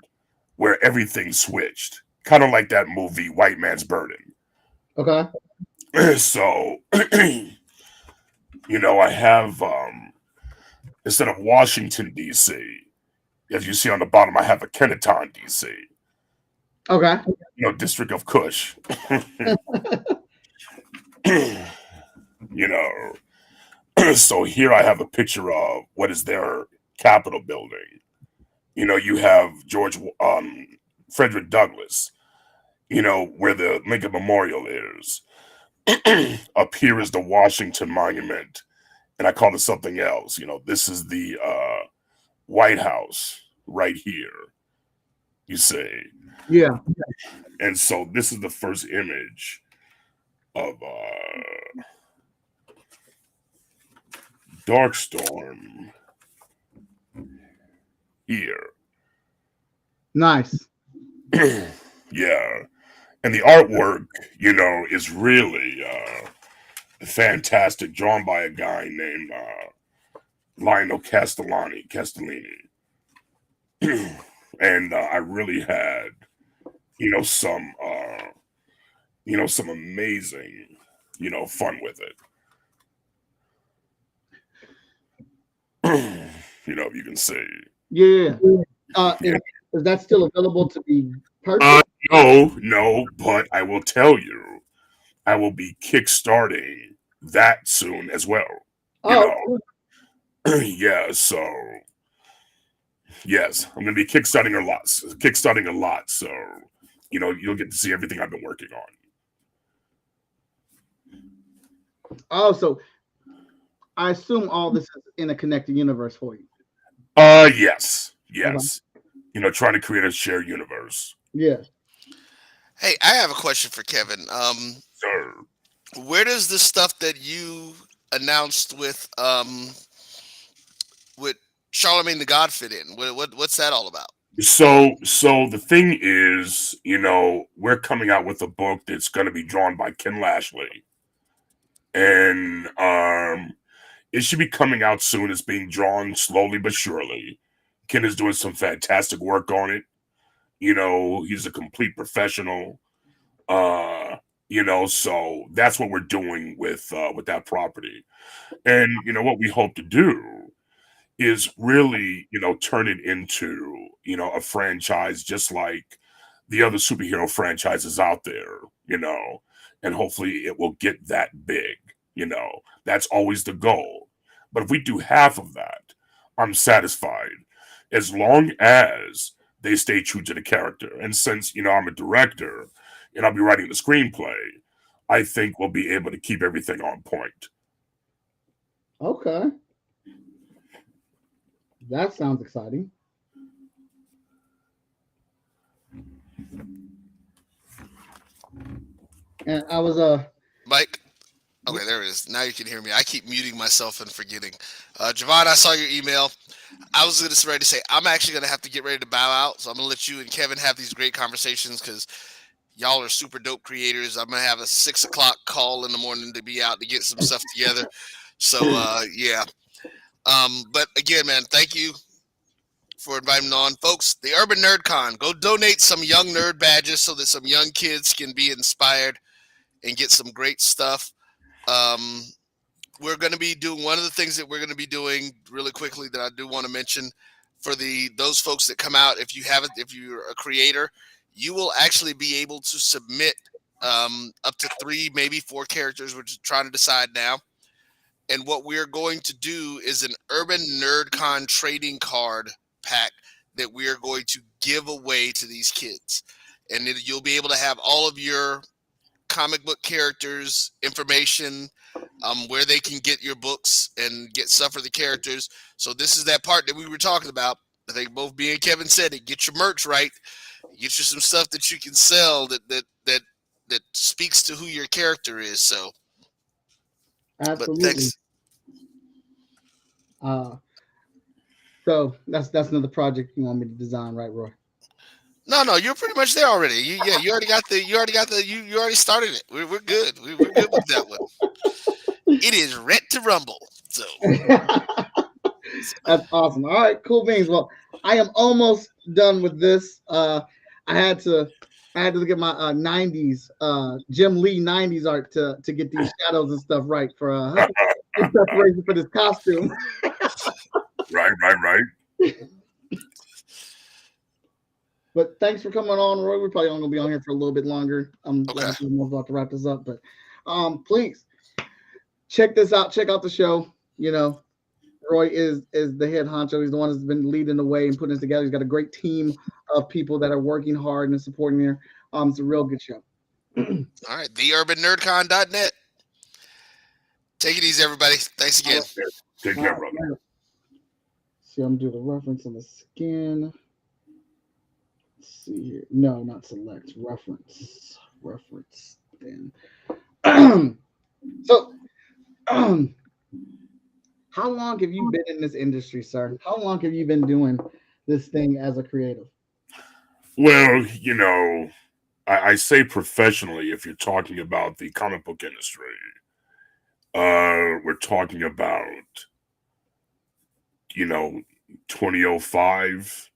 where everything switched. Kind of like that movie White Man's Burden. Okay. So I have instead of Washington DC, as you see on the bottom, I have a Kenneton DC. Okay. District of Kush. So here I have a picture of what is their Capitol building. You have Frederick Douglass, where the Lincoln Memorial is. Up here is the Washington Monument, and I call it something else. This is the White House right here, you see. Yeah. And so this is the first image of Darkstorm here. Nice. Yeah. And the artwork, is really fantastic, drawn by a guy named Lionel Castellini. And I really had, some amazing, fun with it. If you can see. Yeah. Is that still available to be purchased? No, but I will tell you, I will be kickstarting that soon as well. Yeah, so yes, I'm gonna be kickstarting a lot. So you'll get to see everything I've been working on. Oh, so I assume all this is in a connected universe for you. Yes. Trying to create a shared universe. Yeah. Hey, I have a question for Kevin. Sure. Where does the stuff that you announced with Charlemagne the God fit in? What's that all about? So the thing is, we're coming out with a book that's going to be drawn by Ken Lashley, and it should be coming out soon. It's being drawn slowly but surely. Ken is doing some fantastic work on it. He's a complete professional. So that's what we're doing with that property. And what we hope to do is really, turn it into, a franchise just like the other superhero franchises out there, and hopefully it will get that big, that's always the goal. But if we do half of that, I'm satisfied, as long as they stay true to the character. And since, I'm a director and I'll be writing the screenplay, I think we'll be able to keep everything on point. Okay. That sounds exciting. And I was Mike. Okay, there it is. Now you can hear me. I keep muting myself and forgetting. Javon, I saw your email. I was going to ready to say I'm actually going to have to get ready to bow out, so I'm going to let you and Kevin have these great conversations because y'all are super dope creators. I'm going to have a 6 o'clock call in the morning to be out to get some stuff together. So yeah. But again, man, thank you for inviting me on, folks. The Urban Nerd Con. Go donate some young nerd badges so that some young kids can be inspired and get some great stuff. We're going to be doing one of the things that we're going to be doing really quickly that I do want to mention for those folks that come out. If you're a creator, you will actually be able to submit up to 3, maybe 4 characters. We're just trying to decide now. And what we're going to do is an Urban Nerd Con trading card pack that we are going to give away to these kids. And you'll be able to have all of your comic book characters information, where they can get your books and get stuff for the characters. So this is that part that we were talking about. I think both me and Kevin said it. Get your merch right. Get you some stuff that you can sell that that speaks to who your character is. So, but Absolutely. thanks. So that's another project you want me to design, right, Roy? No, you're pretty much there already. You already got the, you already started it. We're good. We're good with that one. It is ready to rumble. So That's awesome. All right, cool beans. Well, I am almost done with this. I had to look at my 90s Jim Lee 90s art to get these shadows and stuff right for in preparation for this costume. Right. But thanks for coming on, Roy. We're probably only gonna be on here for a little bit longer. I'm about to wrap this up, but please check this out. Check out the show. You know, Roy is the head honcho. He's the one that's been leading the way and putting this together. He's got a great team of people that are working hard and supporting here. It's a real good show. all right, theurbannerdcon.net. Take it easy, everybody. Thanks again. Take care, brother. See, I'm doing the reference on the skin. Let's see here. No, not select. Reference. Then. So, how long have you been in this industry, sir? How long have you been doing this thing as a creative? Well, you know, I say professionally if you're talking about the comic book industry. We're talking about, 2005.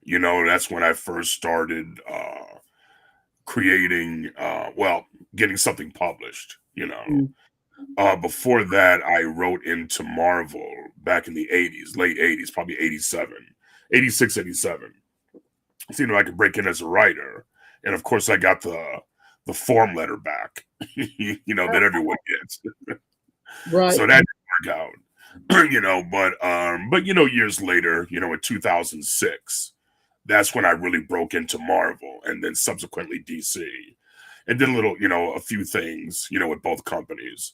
That's when I first started creating, getting something published, Before that, I wrote into Marvel back in the 80s, late 80s, probably 87, 86, 87. Seemed like I could break in as a writer. And of course, I got the form letter back, that everyone gets. Right. So that didn't work out. But years later, in 2006, that's when I really broke into Marvel and then subsequently DC and did a few things, with both companies.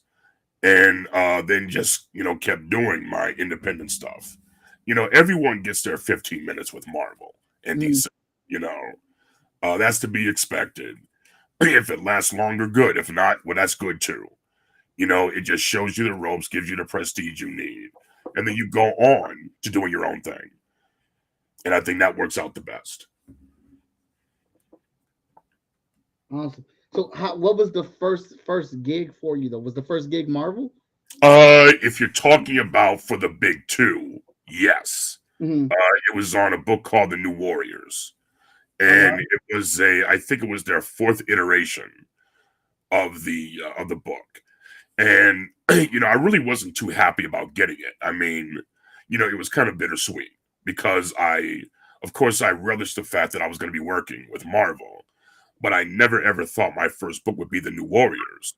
And then just, kept doing my independent stuff. Everyone gets their 15 minutes with Marvel and DC, that's to be expected. If it lasts longer, good. If not, well, that's good too. It just shows you the ropes, gives you the prestige you need. And then you go on to doing your own thing. And I think that works out the best. Awesome. So what was the first gig for you, though? Was the first gig Marvel? If you're talking about for the big two, yes. Mm-hmm. It was on a book called The New Warriors. And it was I think it was their fourth iteration of the book. And, I really wasn't too happy about getting it. I mean, it was kind of bittersweet because of course, I relished the fact that I was going to be working with Marvel, but I never ever thought my first book would be The New Warriors.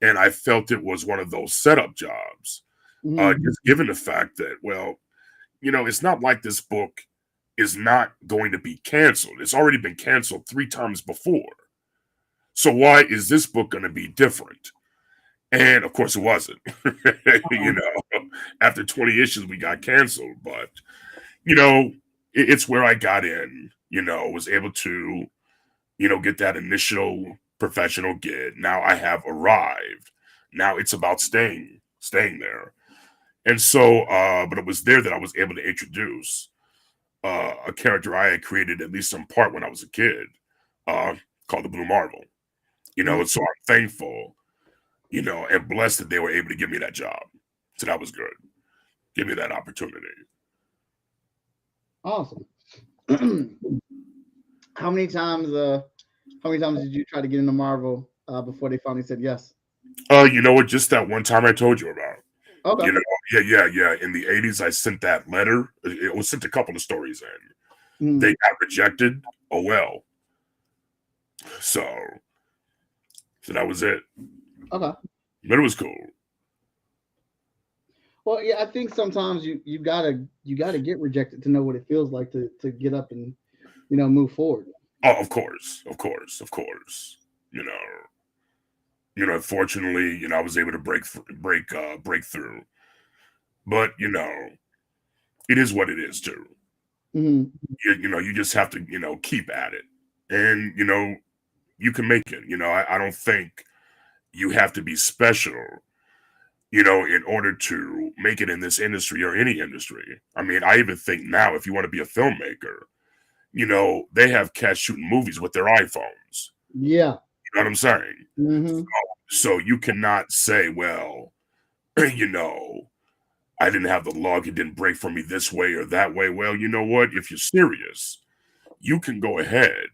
And I felt it was one of those setup jobs, just given the fact that, well, it's not like this book is not going to be canceled. It's already been canceled 3 times before. So why is this book going to be different? And of course it wasn't. After 20 issues, we got canceled. But, it's where I got in, was able to, get that initial professional gig. Now I have arrived. Now it's about staying there. And so, but it was there that I was able to introduce a character I had created, at least in part when I was a kid, called the Blue Marvel. And so I'm thankful, and blessed that they were able to give me that job. So that was good. Give me that opportunity. Awesome. How many times did you try to get into Marvel before they finally said yes? You know what? Just that one time I told you about. Okay. Yeah. In the 80s, I sent that letter. It was sent a couple of stories in. They got rejected. Oh well. So that was it. Okay. But it was cool. Well, yeah, I think sometimes you gotta get rejected to know what it feels like to get up and move forward. Oh, of course. Fortunately, I was able to break through. But it is what it is too. Mm-hmm. You just have to keep at it, and you can make it. You know, I don't think you have to be special, you know, in order to make it in this industry or any industry. I mean, I even think now, if you want to be a filmmaker, you know, they have cats shooting movies with their iPhones. Yeah. You know what I'm saying? Mm-hmm. So you cannot say, well, you know, I didn't have the log, it didn't break for me this way or that way. Well, you know what? If you're serious, you can go ahead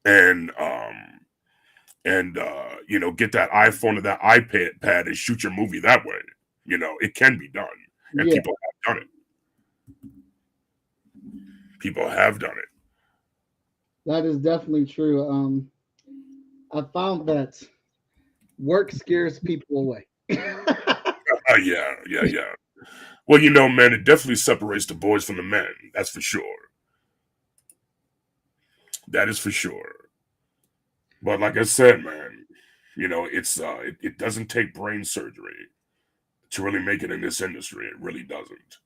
and you know, get that iPhone or that iPad and shoot your movie that way. You know, it can be done, and Yeah. people have done it. People have done it. That is definitely true. I found that work scares people away. Yeah. Well, you know, man, it definitely separates the boys from the men. That's for sure. That is for sure. But like I said, man, you know, it doesn't take brain surgery to really make it in this industry. It really doesn't.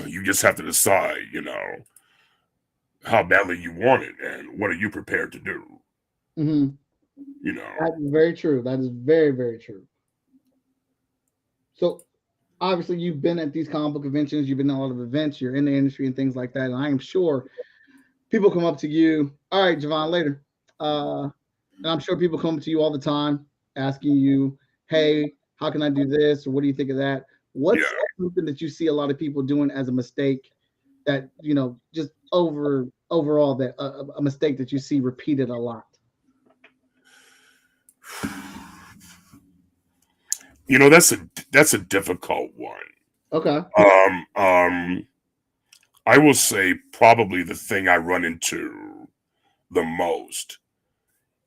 You just have to decide, you know, how badly you want it and what are you prepared to do. Mm-hmm. You know. That's very true. That is very, very true. So obviously you've been at these comic book conventions, you've been at a lot of events, you're in the industry and things like that. And I am sure people come up to you, all right, Javon, later. And I'm sure people come to you all the time asking you, hey, how can I do this? Or what do you think of that? What's something that you see a lot of people doing as a mistake that, you know, just overall that a mistake that you see repeated a lot? You know, that's a difficult one. Okay. I will say probably the thing I run into the most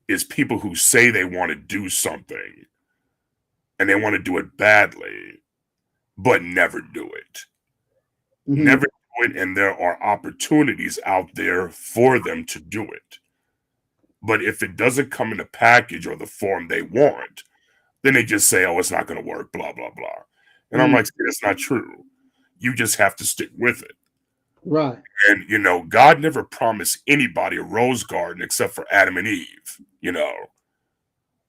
is people who say they want to do something and they want to do it badly, but never do it. Mm-hmm. Never do it, and there are opportunities out there for them to do it. But if it doesn't come in a package or the form they want, then they just say, oh, it's not going to work, blah, blah, blah. And I'm like, that's not true. You just have to stick with it. Right. And, you know, God never promised anybody a rose garden except for Adam and Eve, you know.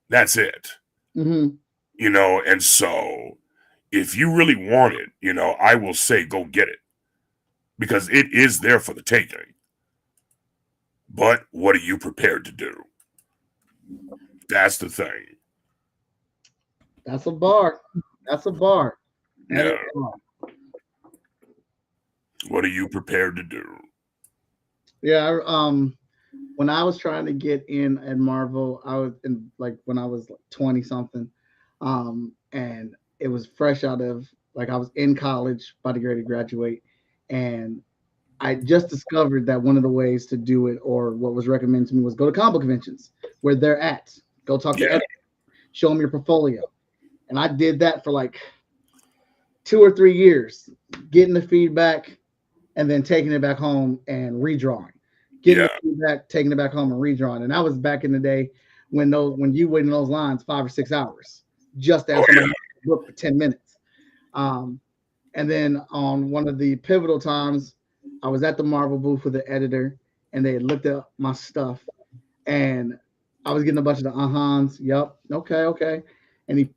That's it. Mm-hmm. You know, and so if you really want it, you know, I will say go get it. Because it is there for the taking. But what are you prepared to do? That's the thing. That's a bar. That's a bar. That is Yeah. a bar. What are you prepared to do? Yeah, when I was trying to get in at Marvel, I was in like when I was like 20 something. And it was fresh out of like I was in college, about to get ready to graduate, and I just discovered that one of the ways to do it, or what was recommended to me, was go to comic book conventions where they're at. Go talk to editors, show them your portfolio. And I did that for like 2 or 3 years, getting the feedback and then taking it back home and redrawing. Getting the feedback, taking it back home and redrawing. And that was back in the day when you wait in those lines 5 or 6 hours just to have somebody book for 10 minutes. And then on one of the pivotal times, I was at the Marvel booth with the editor, and they had looked at my stuff, and I was getting a bunch of the uh-huhs. Yep, okay. And he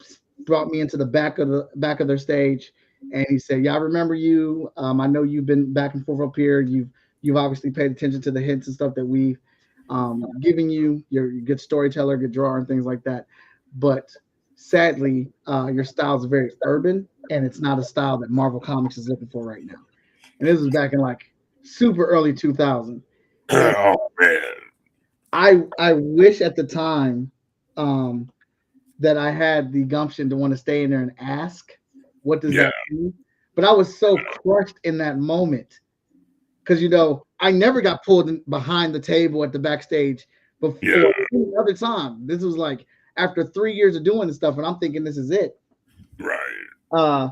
brought me into the back of their stage, and he said, "Yeah, I remember you. I know you've been back and forth up here. You've obviously paid attention to the hints and stuff that we've given you. You're a good storyteller, good drawer, and things like that. But sadly, your style is very urban, and it's not a style that Marvel Comics is looking for right now." And this was back in like super early 2000. Oh man. I wish at the time that I had the gumption to want to stay in there and ask, what does that mean? But I was so crushed in that moment because, you know, I never got pulled behind the table at the backstage before any other time. This was like after 3 years of doing this stuff, and I'm thinking this is it. Right.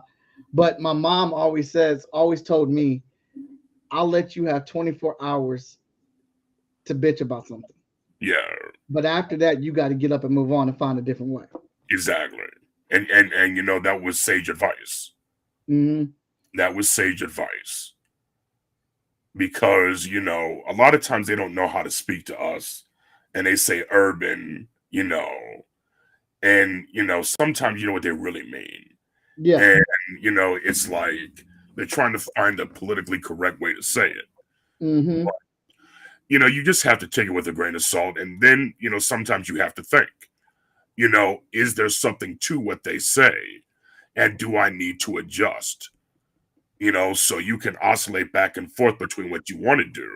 But my mom always told me, I'll let you have 24 hours to bitch about something. Yeah. But after that, you got to get up and move on and find a different way. Exactly. And you know, that was sage advice. Mm-hmm. That was sage advice. Because, you know, a lot of times they don't know how to speak to us and they say urban, and sometimes you know what they really mean. Yeah. And it's like they're trying to find a politically correct way to say it. Mm-hmm. You just have to take it with a grain of salt, and then sometimes you have to think, is there something to what they say, and do I need to adjust? So you can oscillate back and forth between what you want to do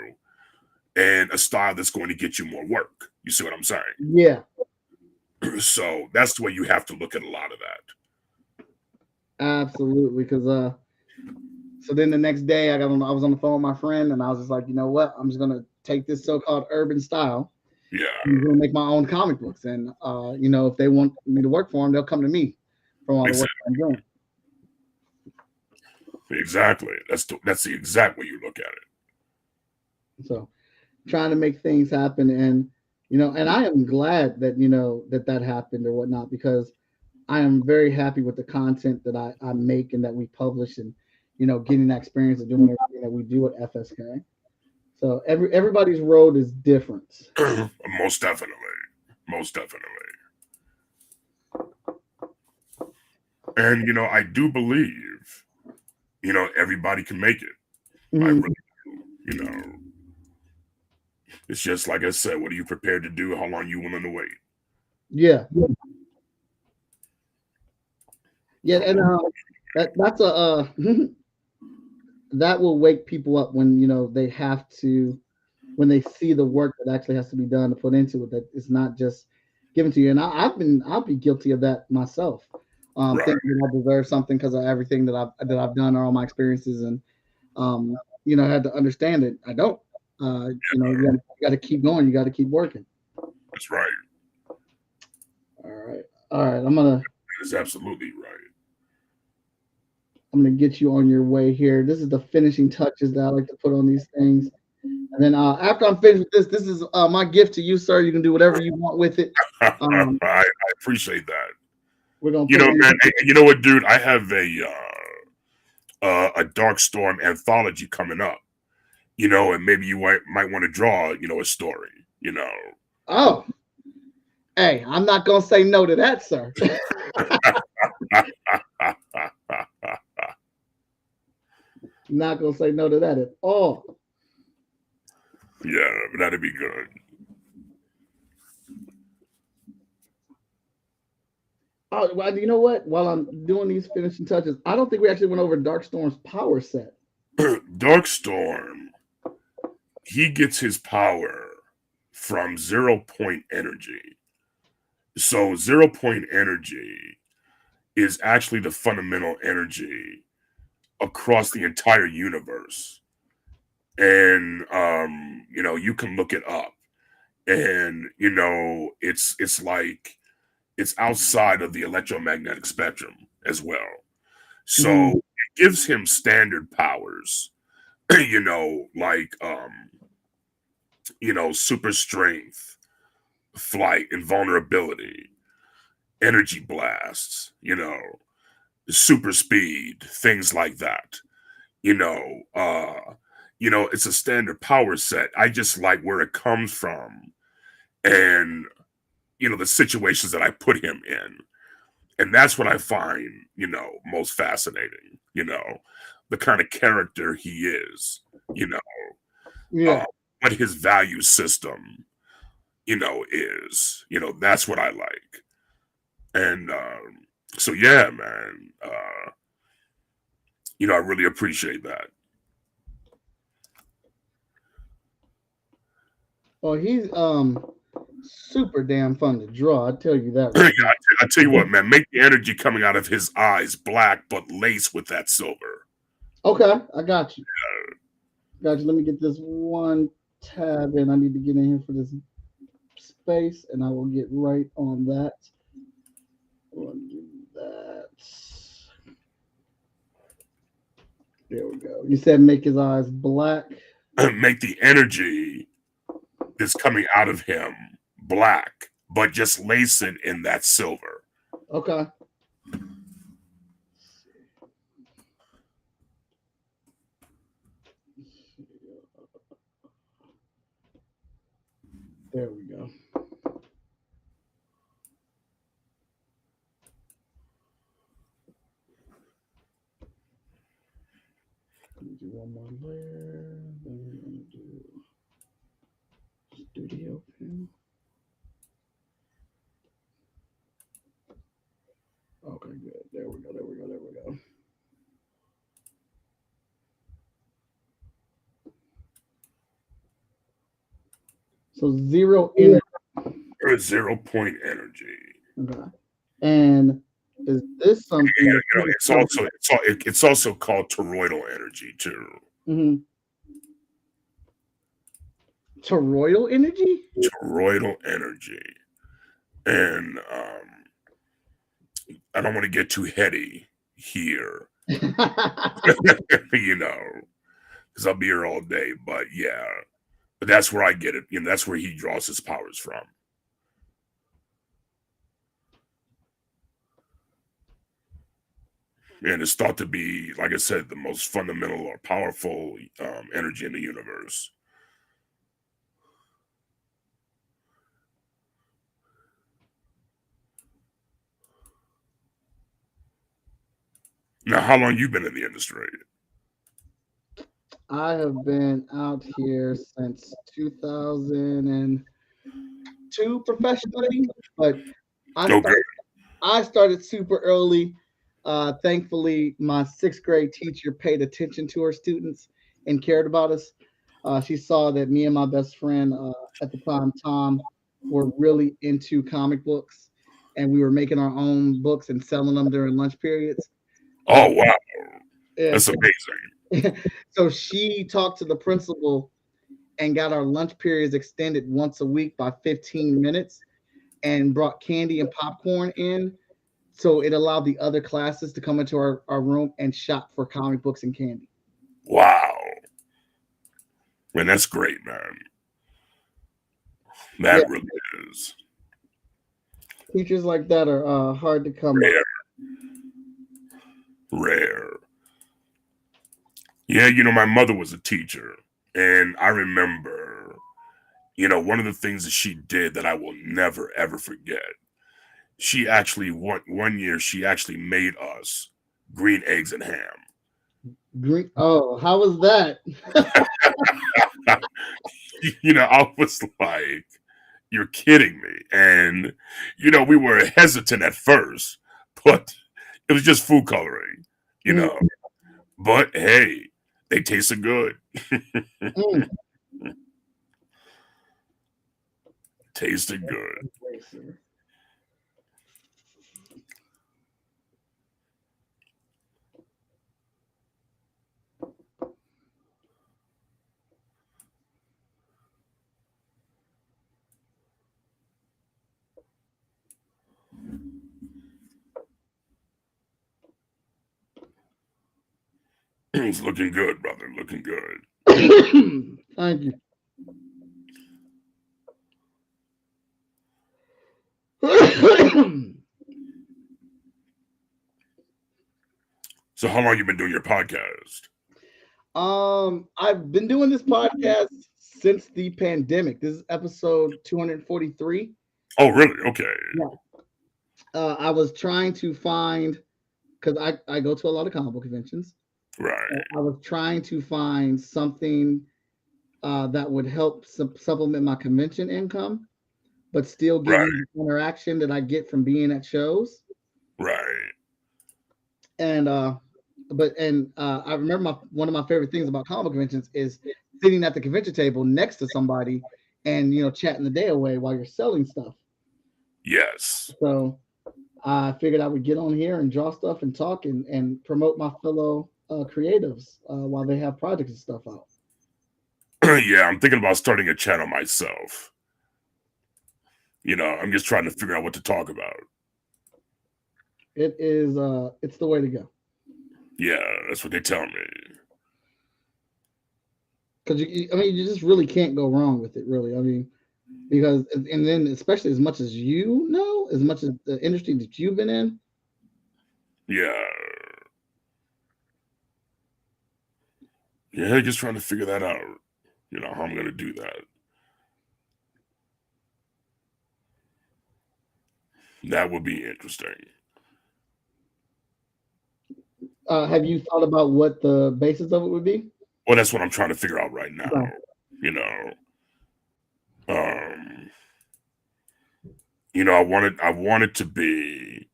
and a style that's going to get you more work. You see what I'm saying? Yeah. So that's the way you have to look at a lot of that. Absolutely. Because so then the next day I was on the phone with my friend, and I was just like, you know what? I'm just gonna take this so-called urban style. Yeah. I'm gonna make my own comic books, and if they want me to work for them, they'll come to me from all the work I'm doing. Exactly. That's the exact way you look at it. So, trying to make things happen, and and I am glad that that happened or whatnot, because I am very happy with the content that I make and that we publish, and getting that experience of doing everything that we do at FSK. So everybody's road is different. Most definitely. And I do believe everybody can make it. I Mhm. really do. It's just like I said, what are you prepared to do? How long are you willing to wait? Yeah. Yeah, and that's a that will wake people up when they have to, when they see the work that actually has to be done to put into it, that it's not just given to you. And I'll be guilty of that myself. Right. Thinking that I deserve something because of everything that I've done, or all my experiences, and I had to understand it. I don't. You got to keep going. You got to keep working. That's right. All right. That is absolutely right. I'm gonna get you on your way here. This is the finishing touches that I like to put on these things. And then after I'm finished with this is my gift to you, sir. You can do whatever you want with it. I appreciate that. We're gonna man. You know what, dude? I have a Dark Storm anthology coming up. And maybe you might want to draw, a story. Oh, hey, I'm not gonna say no to that, sir. Not gonna say no to that at all. Yeah, that'd be good. Oh, well, you know what? While I'm doing these finishing touches, I don't think we actually went over Dark Storm's power set. Dark Storm, he gets his power from 0 point energy. So 0 point energy is actually the fundamental energy across the entire universe. And you can look it up. And it's like it's outside of the electromagnetic spectrum as well. So it gives him standard powers, like super strength, flight, invulnerability, energy blasts, super speed, things like that. It's a standard power set. I just like where it comes from, and the situations that I put him in. And that's what I find, most fascinating, the kind of character he is, what his value system, is, that's what I like. And so, yeah, man, I really appreciate that. Well, he's super damn fun to draw. I tell you that. Right. I tell you what, man, make the energy coming out of his eyes black, but laced with that silver. Okay, I got you. Got you. Let me get this one tab in. I need to get in here for this space, and I will get right on that. We'll do that. There we go. You said make his eyes black. Make the energy that's coming out of him black, but just lace it in that silver. Okay. There we go. Do one more layer. Then we're gonna do studio panel. Okay, good. There we go. There we go. There we go. So 0 energy. Or 0 point energy. Okay. And is this something? It's also called toroidal energy too. Mm-hmm. Toroidal energy? Toroidal energy. And I don't want to get too heady here. You know, because I'll be here all day. But yeah. But that's where I get it. You know, that's where he draws his powers from. And it's thought to be, like I said, the most fundamental or powerful energy in the universe. Now, how long you been in the industry? I have been out here since 2002 professionally, but I started super early. Thankfully, my 6th grade teacher paid attention to her students and cared about us. She saw that me and my best friend at the time, Tom, were really into comic books, and we were making our own books and selling them during lunch periods. Oh, wow. Yeah, That's amazing. so she talked to the principal and got our lunch periods extended once a week by 15 minutes and brought candy and popcorn in. So it allowed the other classes to come into our room and shop for comic books and candy. Wow. Man, that's great, man. That really is. Teachers like that are hard to come by. Rare. Yeah, you know, my mother was a teacher. And I remember, you know, one of the things that she did that I will never, ever forget. She actually, one year, she actually made us green eggs and ham. Green. Oh, how was that? You know, I was like, you're kidding me. And, you know, we were hesitant at first, but it was just food coloring, you know. But hey, they tasted good. Mm. Tasted good. It's looking good, brother. Looking good. Thank you. So how long you been doing your podcast? I've been doing this podcast since the pandemic. This is episode 243. Oh, really? Okay. Yeah. I was trying to find, because I go to a lot of comic book conventions. Right. I was trying to find something that would help supplement my convention income, but still give me the interaction that I get from being at shows. Right. And I remember one of my favorite things about comic book conventions is sitting at the convention table next to somebody and chatting the day away while you're selling stuff. Yes. So I figured I would get on here and draw stuff and talk and promote my fellow creatives while they have projects and stuff out. Yeah, I'm thinking about starting a channel myself. You know, I'm just trying to figure out what to talk about. It's the way to go. Yeah, that's what they tell me. Because you just really can't go wrong with it, really. I mean, because and then especially as much as as much as the industry that you've been in. Yeah. Yeah, just trying to figure that out. You know, how I'm going to do that. That would be interesting. Have you thought about what the basis of it would be? Well, that's what I'm trying to figure out right now. Right. You know, I want it to be.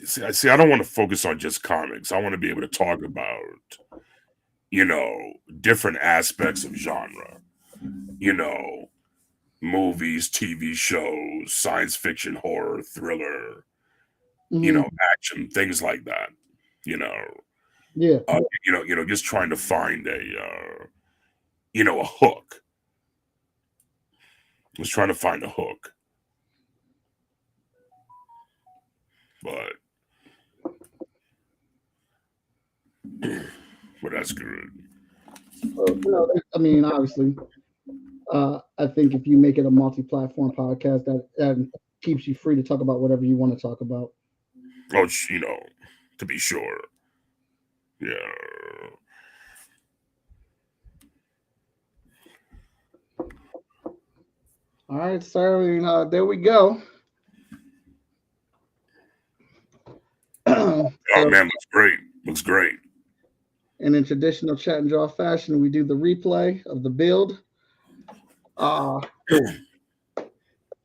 See, I don't want to focus on just comics. I want to be able to talk about, different aspects of genre. Movies, TV shows, science fiction, horror, thriller, action, things like that. Yeah. Just trying to find a hook. Just trying to find a hook. But that's good. Well, I mean, obviously, I think if you make it a multi-platform podcast, that keeps you free to talk about whatever you want to talk about. Oh, to be sure. Yeah. All right, sir. I mean, there we go. Oh man, looks great. Looks great. And in traditional chat and draw fashion, we do the replay of the build.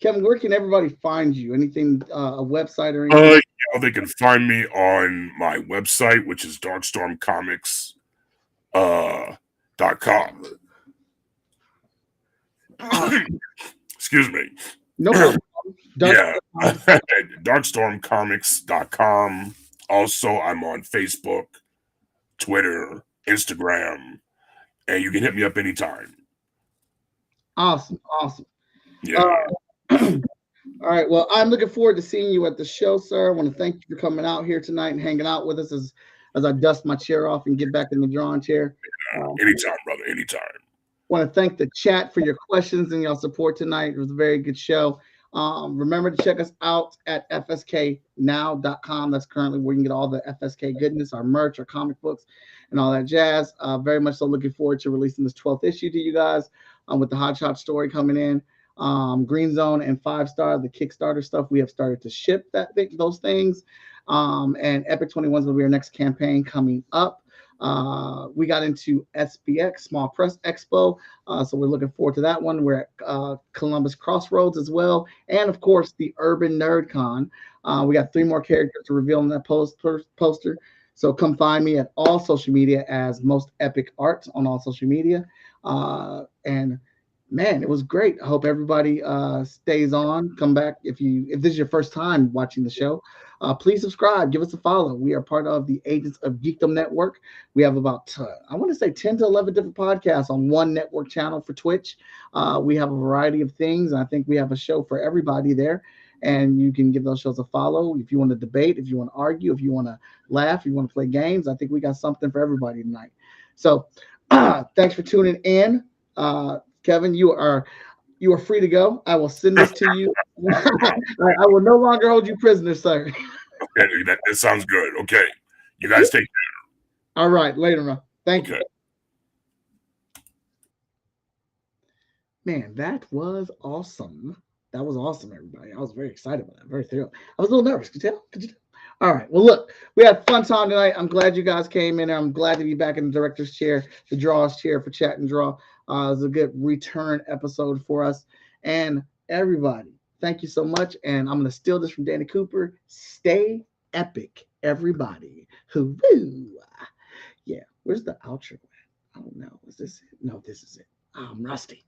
Kevin, where can everybody find you? Anything, a website or anything? They can find me on my website, which is darkstormcomics.com. Excuse me. No problem. Yeah. darkstormcomics.com. Also, I'm on Facebook, Twitter, Instagram, and you can hit me up anytime. Awesome. Yeah. All right. Well, I'm looking forward to seeing you at the show, sir. I want to thank you for coming out here tonight and hanging out with us as I dust my chair off and get back in the drawing chair. Anytime, brother. Anytime. Want to thank the chat for your questions and your support tonight. It was a very good show. Remember to check us out at fsknow.com. That's currently where you can get all the FSK goodness, our merch, our comic books, and all that jazz. Very much so looking forward to releasing this 12th issue to you guys with the Hot Shot story coming in. Green Zone and 5 Star, the Kickstarter stuff, we have started to ship those things. And Epic 21 is going to be our next campaign coming up. We got into SPX, Small Press Expo, so we're looking forward to that one. We're at Columbus Crossroads as well, and of course the Urban Nerd Con. We got 3 more characters to reveal in that poster, so come find me at all social media as Most Epic Art on all social media. And man, it was great. I hope everybody stays on. Come back if this is your first time watching the show. Please subscribe. Give us a follow. We are part of the Agents of Geekdom Network. We have about, I want to say 10 to 11 different podcasts on one network channel for Twitch. We have a variety of things. And I think we have a show for everybody there. And you can give those shows a follow. If you want to debate, if you want to argue, if you want to laugh, if you want to play games, I think we got something for everybody tonight. So thanks for tuning in. Kevin, you are free to go. I will send this to you. I will no longer hold you prisoner, sir. Okay, that sounds good. Okay. You guys take care. All right. Later, man. Thank you. Man, that was awesome. That was awesome, everybody. I was very excited about that. Very thrilled. I was a little nervous. Could you tell? All right. Well, look, we had fun time tonight. I'm glad you guys came in. I'm glad to be back in the director's chair, the draw's chair for Chat and Draw. It was a good return episode for us. And everybody, thank you so much. And I'm going to steal this from Danny Cooper. Stay epic, everybody. Hooroo. Yeah. Where's the outro at? I don't know. Is this it? No, this is it. Oh, I'm rusty.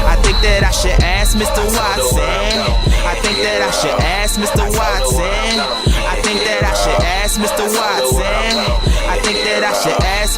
I think that I should ask Mr. Watson. I think that I should ask Mr. Watson. I think that I should ask Mr. Watson. I think that I should ask